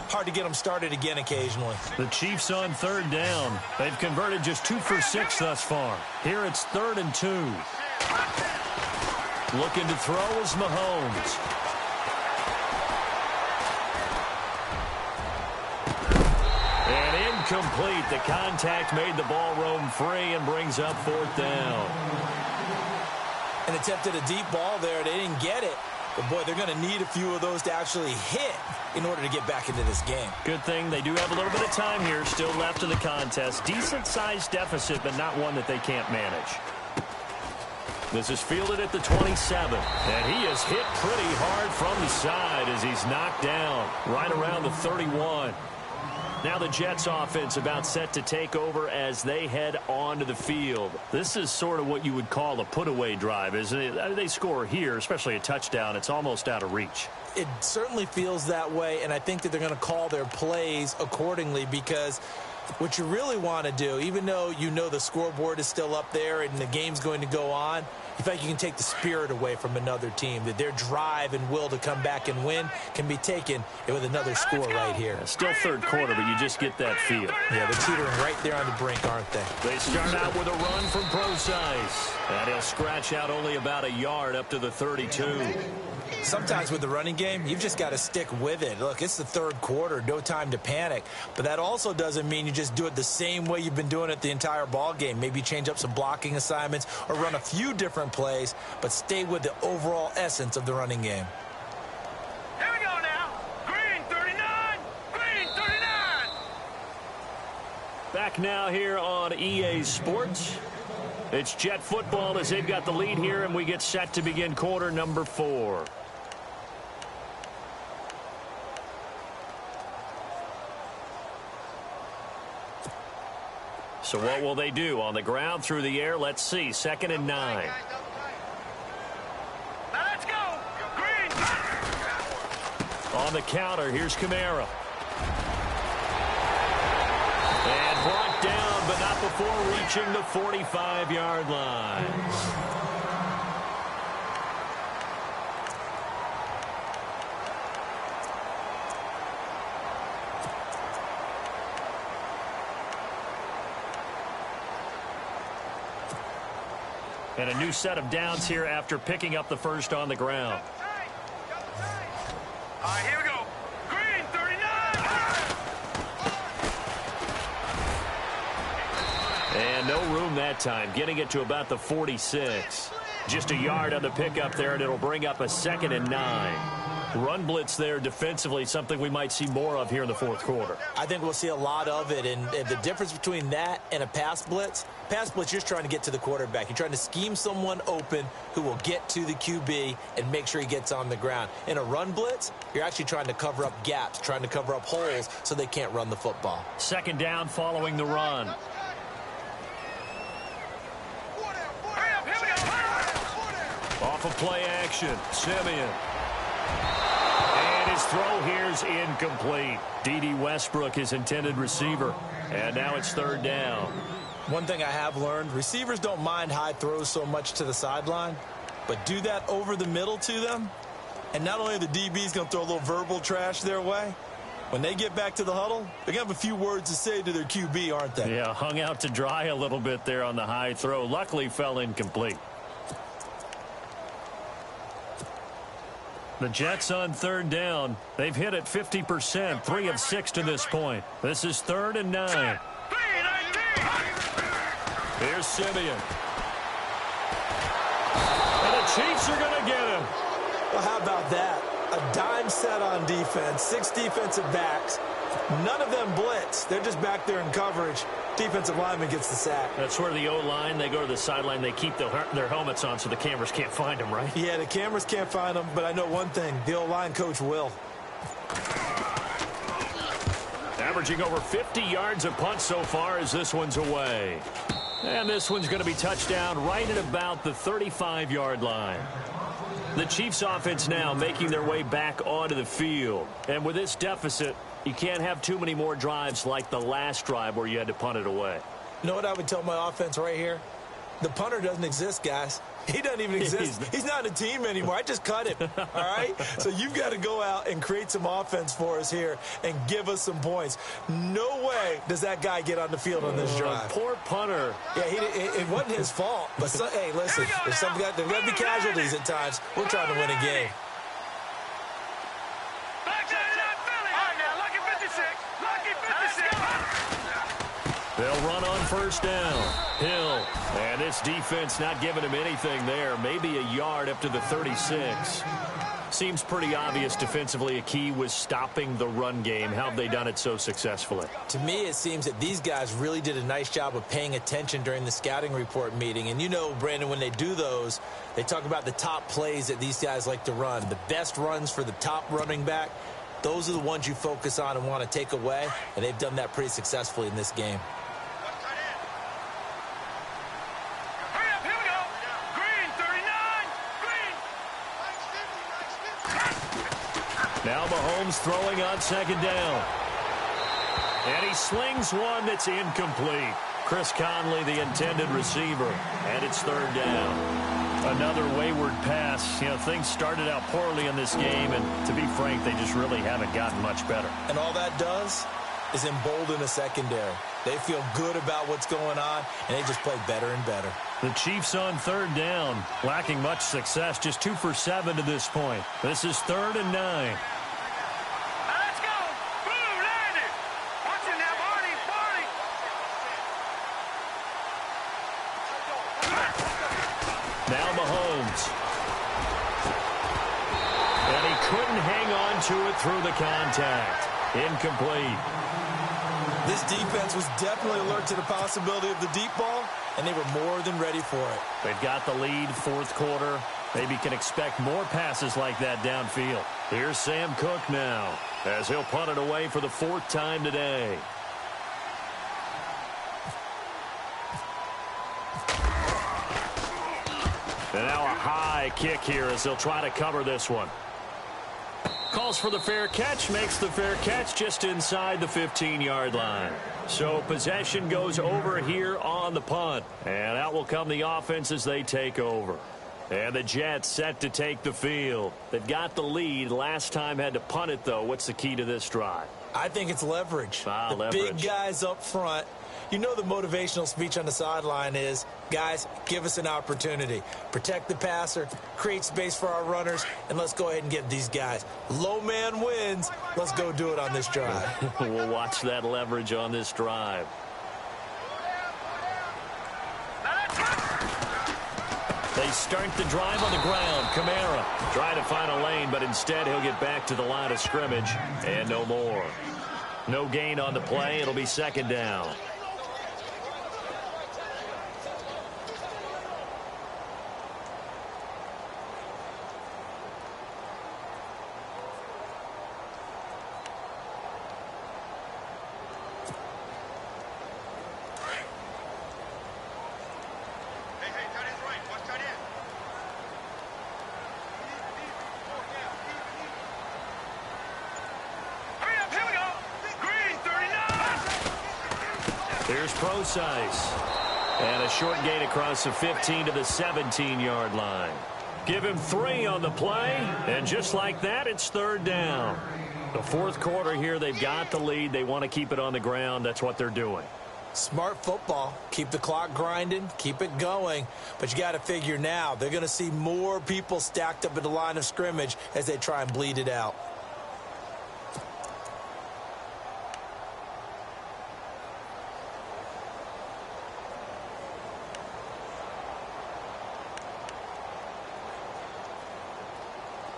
hard to get them started again occasionally. The Chiefs on 3rd down. They've converted just 2 for 6 thus far. Here it's 3rd and 2. Looking to throw is Mahomes. And incomplete. The contact made the ball roam free and brings up 4th down. And attempted a deep ball there. They didn't get it. But, boy, they're going to need a few of those to actually hit in order to get back into this game. Good thing they do have a little bit of time here still left in the contest. Decent-sized deficit, but not one that they can't manage. This is fielded at the 27. And he is hit pretty hard from the side as he's knocked down right around the 31. Now the Jets offense about set to take over as they head onto the field. This is sort of what you would call a put-away drive, isn't it? They score here, especially a touchdown. It's almost out of reach. It certainly feels that way, and I think that they're going to call their plays accordingly because what you really want to do, even though you know the scoreboard is still up there and the game's going to go on, you feel like you can take the spirit away from another team, that their drive and will to come back and win can be taken with another score right here. Still 3rd quarter, but you just get that feel. Yeah, they're teetering right there on the brink, aren't they? They start out with a run from Procise. And he'll scratch out only about a yard up to the 32. Sometimes with the running game, you've just got to stick with it. Look, it's the 3rd quarter, no time to panic. But that also doesn't mean you just do it the same way you've been doing it the entire ball game. Maybe change up some blocking assignments or run a few different plays, but stay with the overall essence of the running game. Here we go now. Green 39. Green 39. Back now here on EA Sports. It's Jet football as they've got the lead here, and we get set to begin quarter number 4. So what will they do? On the ground, through the air, let's see. 2nd and 9. Now let's go. Green. On the counter, here's Kamara. And brought down, but not before reaching the 45-yard line. And a new set of downs here after picking up the first on the ground. All right, here we go. Green 39. And no room that time, getting it to about the 46. Just a yard on the pickup there, and it'll bring up a 2nd and 9. Run blitz there defensively, something we might see more of here in the fourth quarter. I think we'll see a lot of it, and the difference between that and a pass blitz, you're just trying to get to the quarterback. You're trying to scheme someone open who will get to the QB and make sure he gets on the ground. In a run blitz, you're actually trying to cover up gaps, trying to cover up holes so they can't run the football. 2nd down following the run. Off of play action, Simeon. And his throw here's incomplete. D.D. Westbrook, his intended receiver. And now it's 3rd down. One thing I have learned, receivers don't mind high throws so much to the sideline, but do that over the middle to them, and not only are the DBs going to throw a little verbal trash their way, when they get back to the huddle, they're going to have a few words to say to their QB, aren't they? Yeah, hung out to dry a little bit there on the high throw. Luckily fell incomplete. The Jets on 3rd down. They've hit it 50%, 3 of 6 to this point. This is 3rd and 9. Here's Simeon. And the Chiefs are going to get him. Well, how about that? A dime set on defense, 6 defensive backs. None of them blitz. They're just back there in coverage. Defensive lineman gets the sack. That's where the O-line, they go to the sideline, they keep their helmets on so the cameras can't find them, right? Yeah, the cameras can't find them, but I know one thing. The O-line coach will. Averaging over 50 yards a punt so far as this one's away. And this one's going to be touchdown right at about the 35-yard line. The Chiefs offense now making their way back onto the field. And with this deficit, you can't have too many more drives like the last drive where you had to punt it away. You know what I would tell my offense right here? The punter doesn't exist, guys. He doesn't even exist. He's not a team anymore. I just cut him, all right? So you've got to go out and create some offense for us here and give us some points. No way does that guy get on the field on this drive. Poor punter. Yeah, it wasn't his fault. But, hey, listen, there's got to be casualties at times. We're trying to win a game. They'll run on 1st down. Hill. And this defense not giving him anything there. Maybe a yard up to the 36. Seems pretty obvious defensively a key was stopping the run game. How have they done it so successfully? To me, it seems that these guys really did a nice job of paying attention during the scouting report meeting. And you know, Brandon, when they do those, they talk about the top plays that these guys like to run. The best runs for the top running back. Those are the ones you focus on and want to take away. And they've done that pretty successfully in this game. Now Mahomes throwing on 2nd down. And he slings one that's incomplete. Chris Conley, the intended receiver. And it's 3rd down. Another wayward pass. You know, things started out poorly in this game, and to be frank, they just really haven't gotten much better. And all that does is embolden a secondary. They feel good about what's going on, and they just play better and better. The Chiefs on 3rd down, lacking much success, just 2 for 7 to this point. This is 3rd and 9. Let's go. Boom, landed. Watch it now, Barney. Now Mahomes. And he couldn't hang on to it through the contact. Incomplete. This defense was definitely alert to the possibility of the deep ball, and they were more than ready for it. They've got the lead, 4th quarter. Maybe can expect more passes like that downfield. Here's Sam Cook now, as he'll punt it away for the 4th time today. And now a high kick here as they'll try to cover this one. Calls for the fair catch, makes the fair catch just inside the 15-yard line. So possession goes over here on the punt. And out will come the offense as they take over. And the Jets set to take the field. They've got the lead. Last time had to punt it, though. What's the key to this drive? I think it's leverage. The leverage. Big guys up front. You know the motivational speech on the sideline is, guys, give us an opportunity. Protect the passer, create space for our runners, and let's go ahead and get these guys. Low man wins. Let's go do it on this drive. We'll watch that leverage on this drive. They start the drive on the ground. Kamara trying to find a lane, but instead he'll get back to the line of scrimmage and no more. No gain on the play. It'll be second down. Here's Procise. And a short gain across the 15 to the 17-yard line. Give him 3 on the play, and just like that, it's third down. The fourth quarter here, they've got the lead. They want to keep it on the ground. That's what they're doing. Smart football. Keep the clock grinding. Keep it going. But you got to figure now, they're going to see more people stacked up at the line of scrimmage as they try and bleed it out.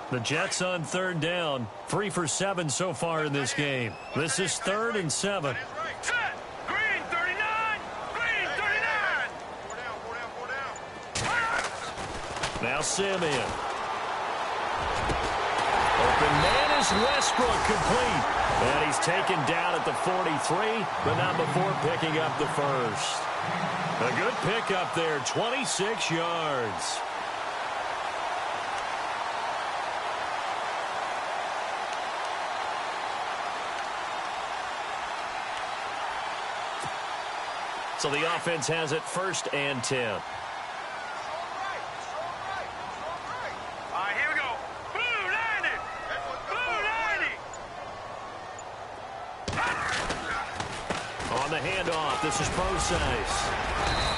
The Jets on third down. 3 for 7 so far in this game. This is 3rd and 7. Set. Green 39. Green 39. Four down. Now Simeon. Open man is Westbrook, complete. And he's taken down at the 43, but not before picking up the first. A good pickup there, 26 yards. So the offense has it 1st and 10. All right, here we go. Blue 90. Blue 90. On the handoff, this is Procise.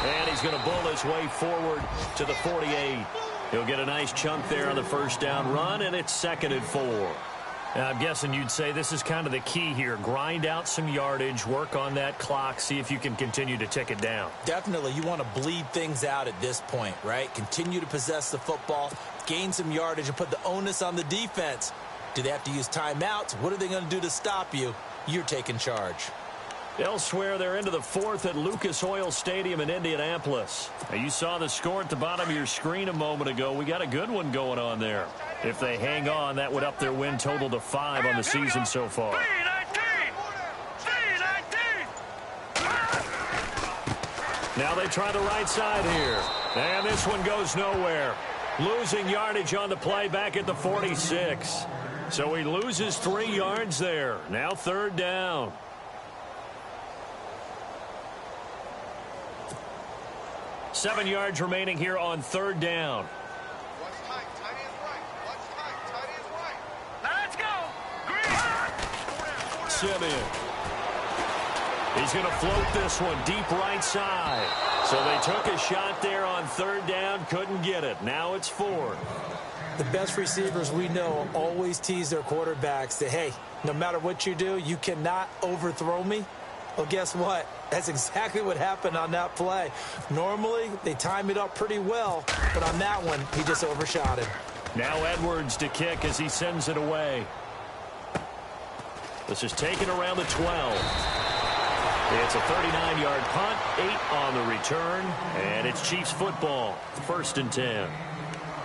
And he's going to bull his way forward to the 48. He'll get a nice chunk there on the first down run, and it's 2nd and 4. I'm guessing you'd say this is kind of the key here. Grind out some yardage, work on that clock, see if you can continue to tick it down. Definitely, you want to bleed things out at this point, right? Continue to possess the football, gain some yardage, and put the onus on the defense. Do they have to use timeouts? What are they going to do to stop you? You're taking charge. Elsewhere, they're into the 4th at Lucas Oil Stadium in Indianapolis. Now, you saw the score at the bottom of your screen a moment ago. We got a good one going on there. If they hang on, that would up their win total to 5 on the season so far. Now they try the right side here. And this one goes nowhere. Losing yardage on the play back at the 46. So he loses 3 yards there. Now 3rd down. Seven yards remaining here on 3rd down. Let's go. Green. Simeon. He's going to float this one deep right side. So they took a shot there on 3rd down, couldn't get it. Now it's 4th. The best receivers we know always tease their quarterbacks that, hey, no matter what you do, you cannot overthrow me. Well, guess what? That's exactly what happened on that play. Normally, they time it up pretty well, but on that one, he just overshot it. Now Edwards to kick as he sends it away. This is taken around the 12. It's a 39-yard punt, 8 on the return, and it's Chiefs football, 1st and 10.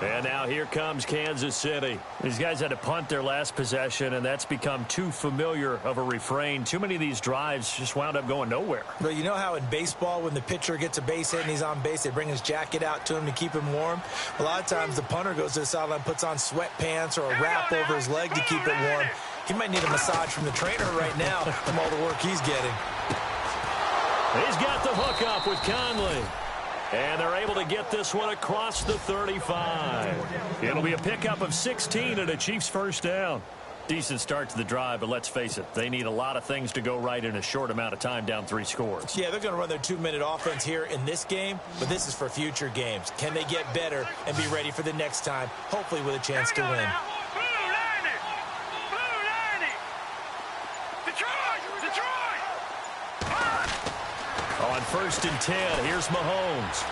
And now here comes Kansas City. These guys had to punt their last possession, and that's become too familiar of a refrain. Too many of these drives just wound up going nowhere. But you know how in baseball, when the pitcher gets a base hit and he's on base, they bring his jacket out to him to keep him warm? A lot of times the punter goes to the sideline, puts on sweatpants or a wrap over his leg to keep it warm. He might need a massage from the trainer right now from all the work he's getting. He's got the hook up with Conley. And they're able to get this one across the 35. It'll be a pickup of 16 and a Chiefs 1st down. Decent start to the drive, but let's face it, they need a lot of things to go right in a short amount of time, down 3 scores. Yeah, they're going to run their 2-minute offense here in this game, but this is for future games. Can they get better and be ready for the next time, hopefully with a chance to win? On 1st and 10, here's Mahomes.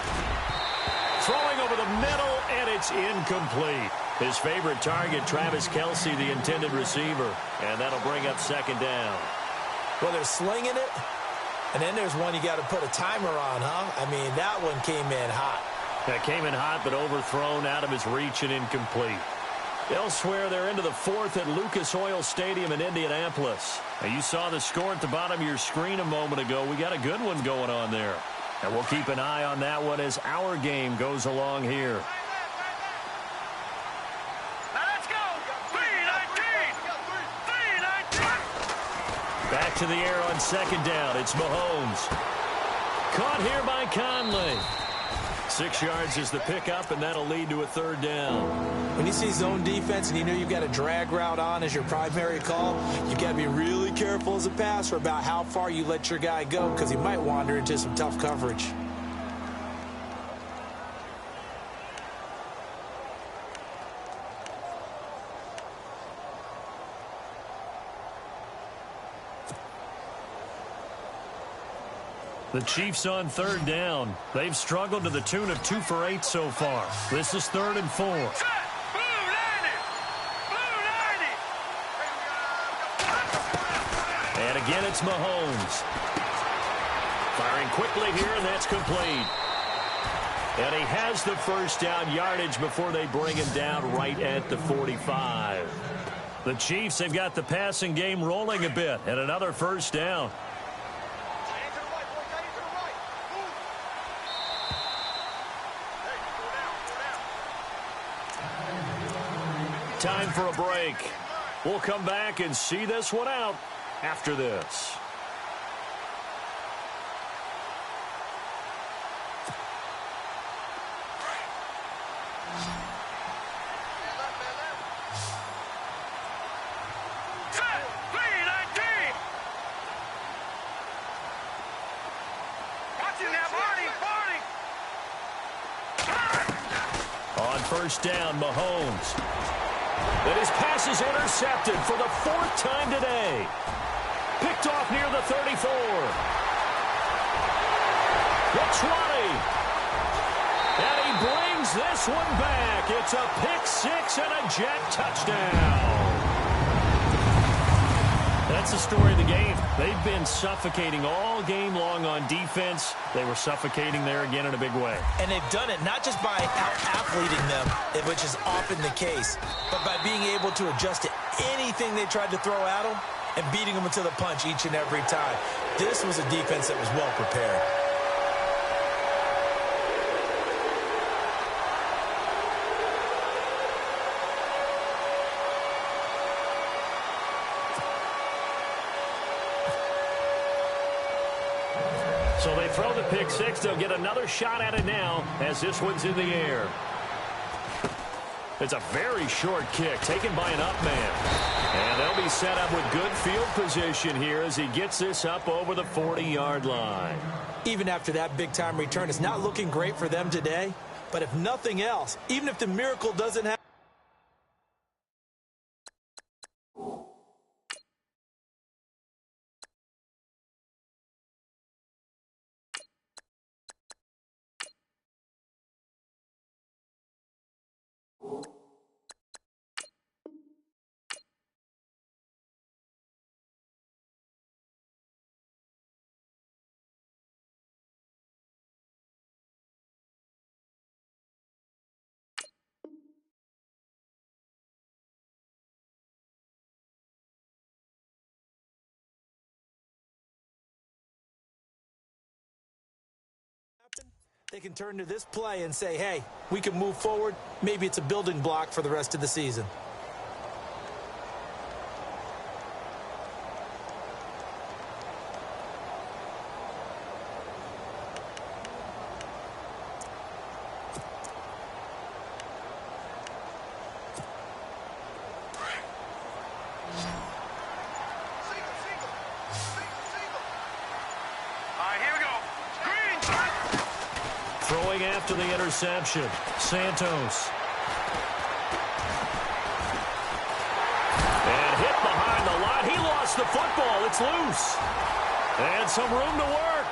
Throwing over the middle, and it's incomplete. His favorite target, Travis Kelce, the intended receiver. And that'll bring up second down. Well, they're slinging it, and then there's one you got to put a timer on, huh? I mean, that one came in hot. That came in hot, but overthrown, out of his reach, and incomplete. Elsewhere, they're into the fourth at Lucas Oil Stadium in Indianapolis. Now, you saw the score at the bottom of your screen a moment ago. We got a good one going on there. And we'll keep an eye on that one as our game goes along here. Now let's go. 3-19. 3-19. Back to the air on second down. It's Mahomes. Caught here by Conley. 6 yards is the pickup, and that'll lead to a third down. When you see zone defense and you know you've got a drag route on as your primary call, you've got to be really careful as a passer about how far you let your guy go because he might wander into some tough coverage. The Chiefs on third down. They've struggled to the tune of 2 for 8 so far. This is 3rd and 4. And again, it's Mahomes. Firing quickly here, and that's complete. And he has the first down yardage before they bring him down right at the 45. The Chiefs, they've got the passing game rolling a bit, and another first down. Time for a break. We'll come back and see this one out after this. On first down, Mahomes. And his pass is intercepted for the 4th time today. Picked off near the 34. The 20. And he brings this one back. It's a pick 6 and a Jet touchdown. That's the story of the game. They've been suffocating all game long on defense. They were suffocating there again in a big way. And they've done it not just by out-athleting them, which is often the case, but by being able to adjust to anything they tried to throw at them and beating them into the punch each and every time. This was a defense that was well prepared. So they throw the pick 6. They'll get another shot at it now as this one's in the air. It's a very short kick taken by an up man. And they'll be set up with good field position here as he gets this up over the 40-yard line. Even after that big-time return, it's not looking great for them today. But if nothing else, even if the miracle doesn't happen, they can turn to this play and say, hey, we can move forward. Maybe it's a building block for the rest of the season. Throwing after the interception, Santos. And hit behind the line. He lost the football. It's loose. And some room to work.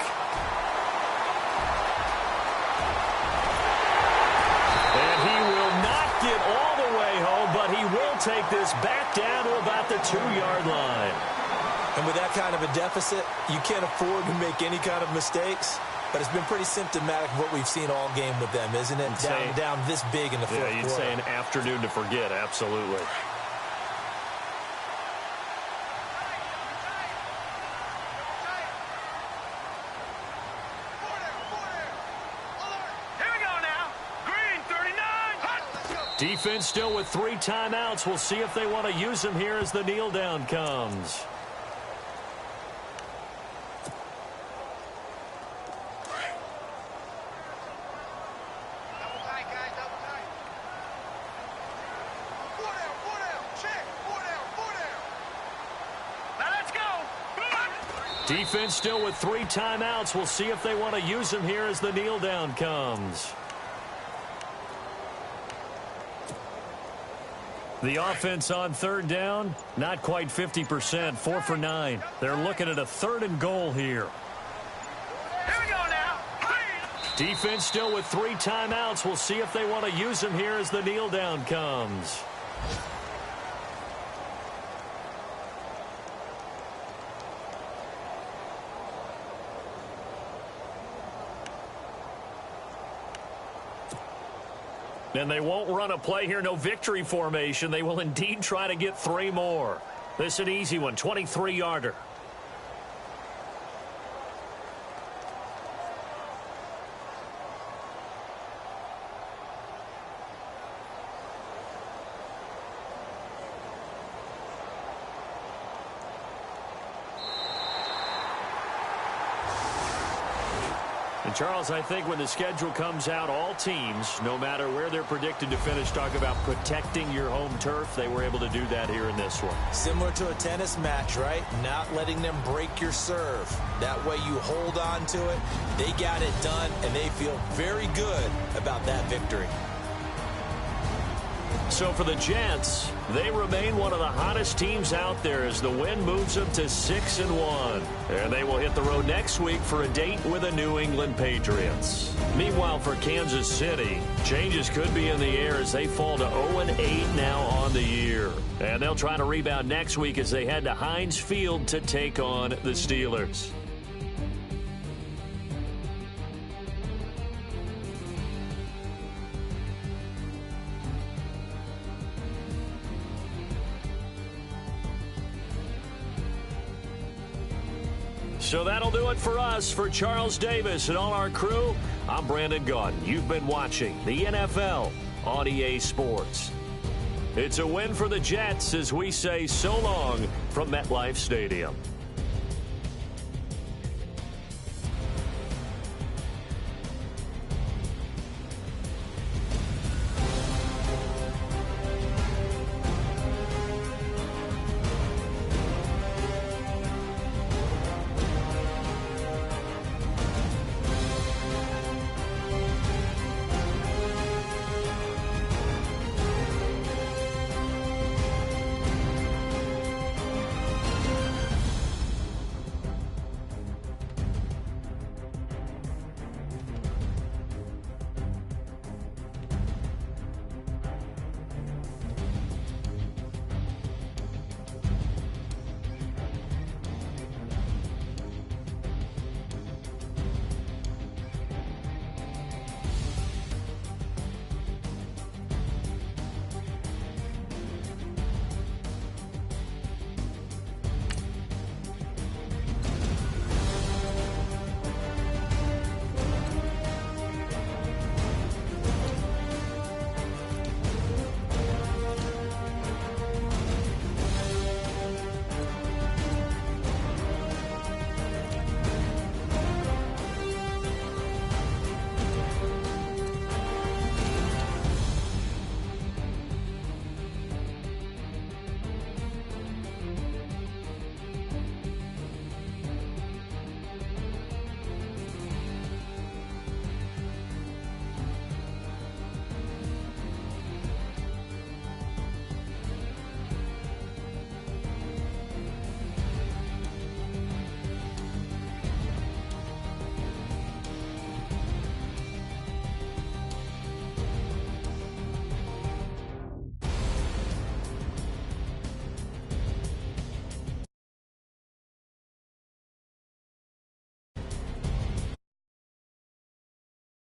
but he will take this back down to about the 2-yard line. And with that kind of a deficit, you can't afford to make any kind of mistakes. But it's been pretty symptomatic of what we've seen all game with them, isn't it? Down this big in the fourth quarter. Yeah, you'd say an afternoon to forget, absolutely. Here we go now. Green, 39. Hut. Defense still with 3 timeouts. We'll see if they want to use them here as the kneel down comes. Defense still with 3 timeouts. We'll see if they want to use them here as the kneel down comes. The offense on 3rd down, not quite 50%, 4 for 9. They're looking at a 3rd and goal here. Here we go now. Defense still with 3 timeouts. We'll see if they want to use them here as the kneel down comes. And they won't run a play here, no victory formation. They will indeed try to get 3 more. This is an easy one, 23-yarder. And Charles, I think when the schedule comes out, all teams, no matter where they're predicted to finish, talk about protecting your home turf. They were able to do that here in this one. Similar to a tennis match, right? Not letting them break your serve. That way you hold on to it. They got it done, and they feel very good about that victory. So for the Jets, they remain one of the hottest teams out there as the win moves them to 6-1. And they will hit the road next week for a date with the New England Patriots. Meanwhile, for Kansas City, changes could be in the air as they fall to 0-8 now on the year. And they'll try to rebound next week as they head to Heinz Field to take on the Steelers. So that'll do it for us. For Charles Davis and all our crew, I'm Brandon Gaudin. You've been watching the NFL on EA Sports. It's a win for the Jets as we say so long from MetLife Stadium.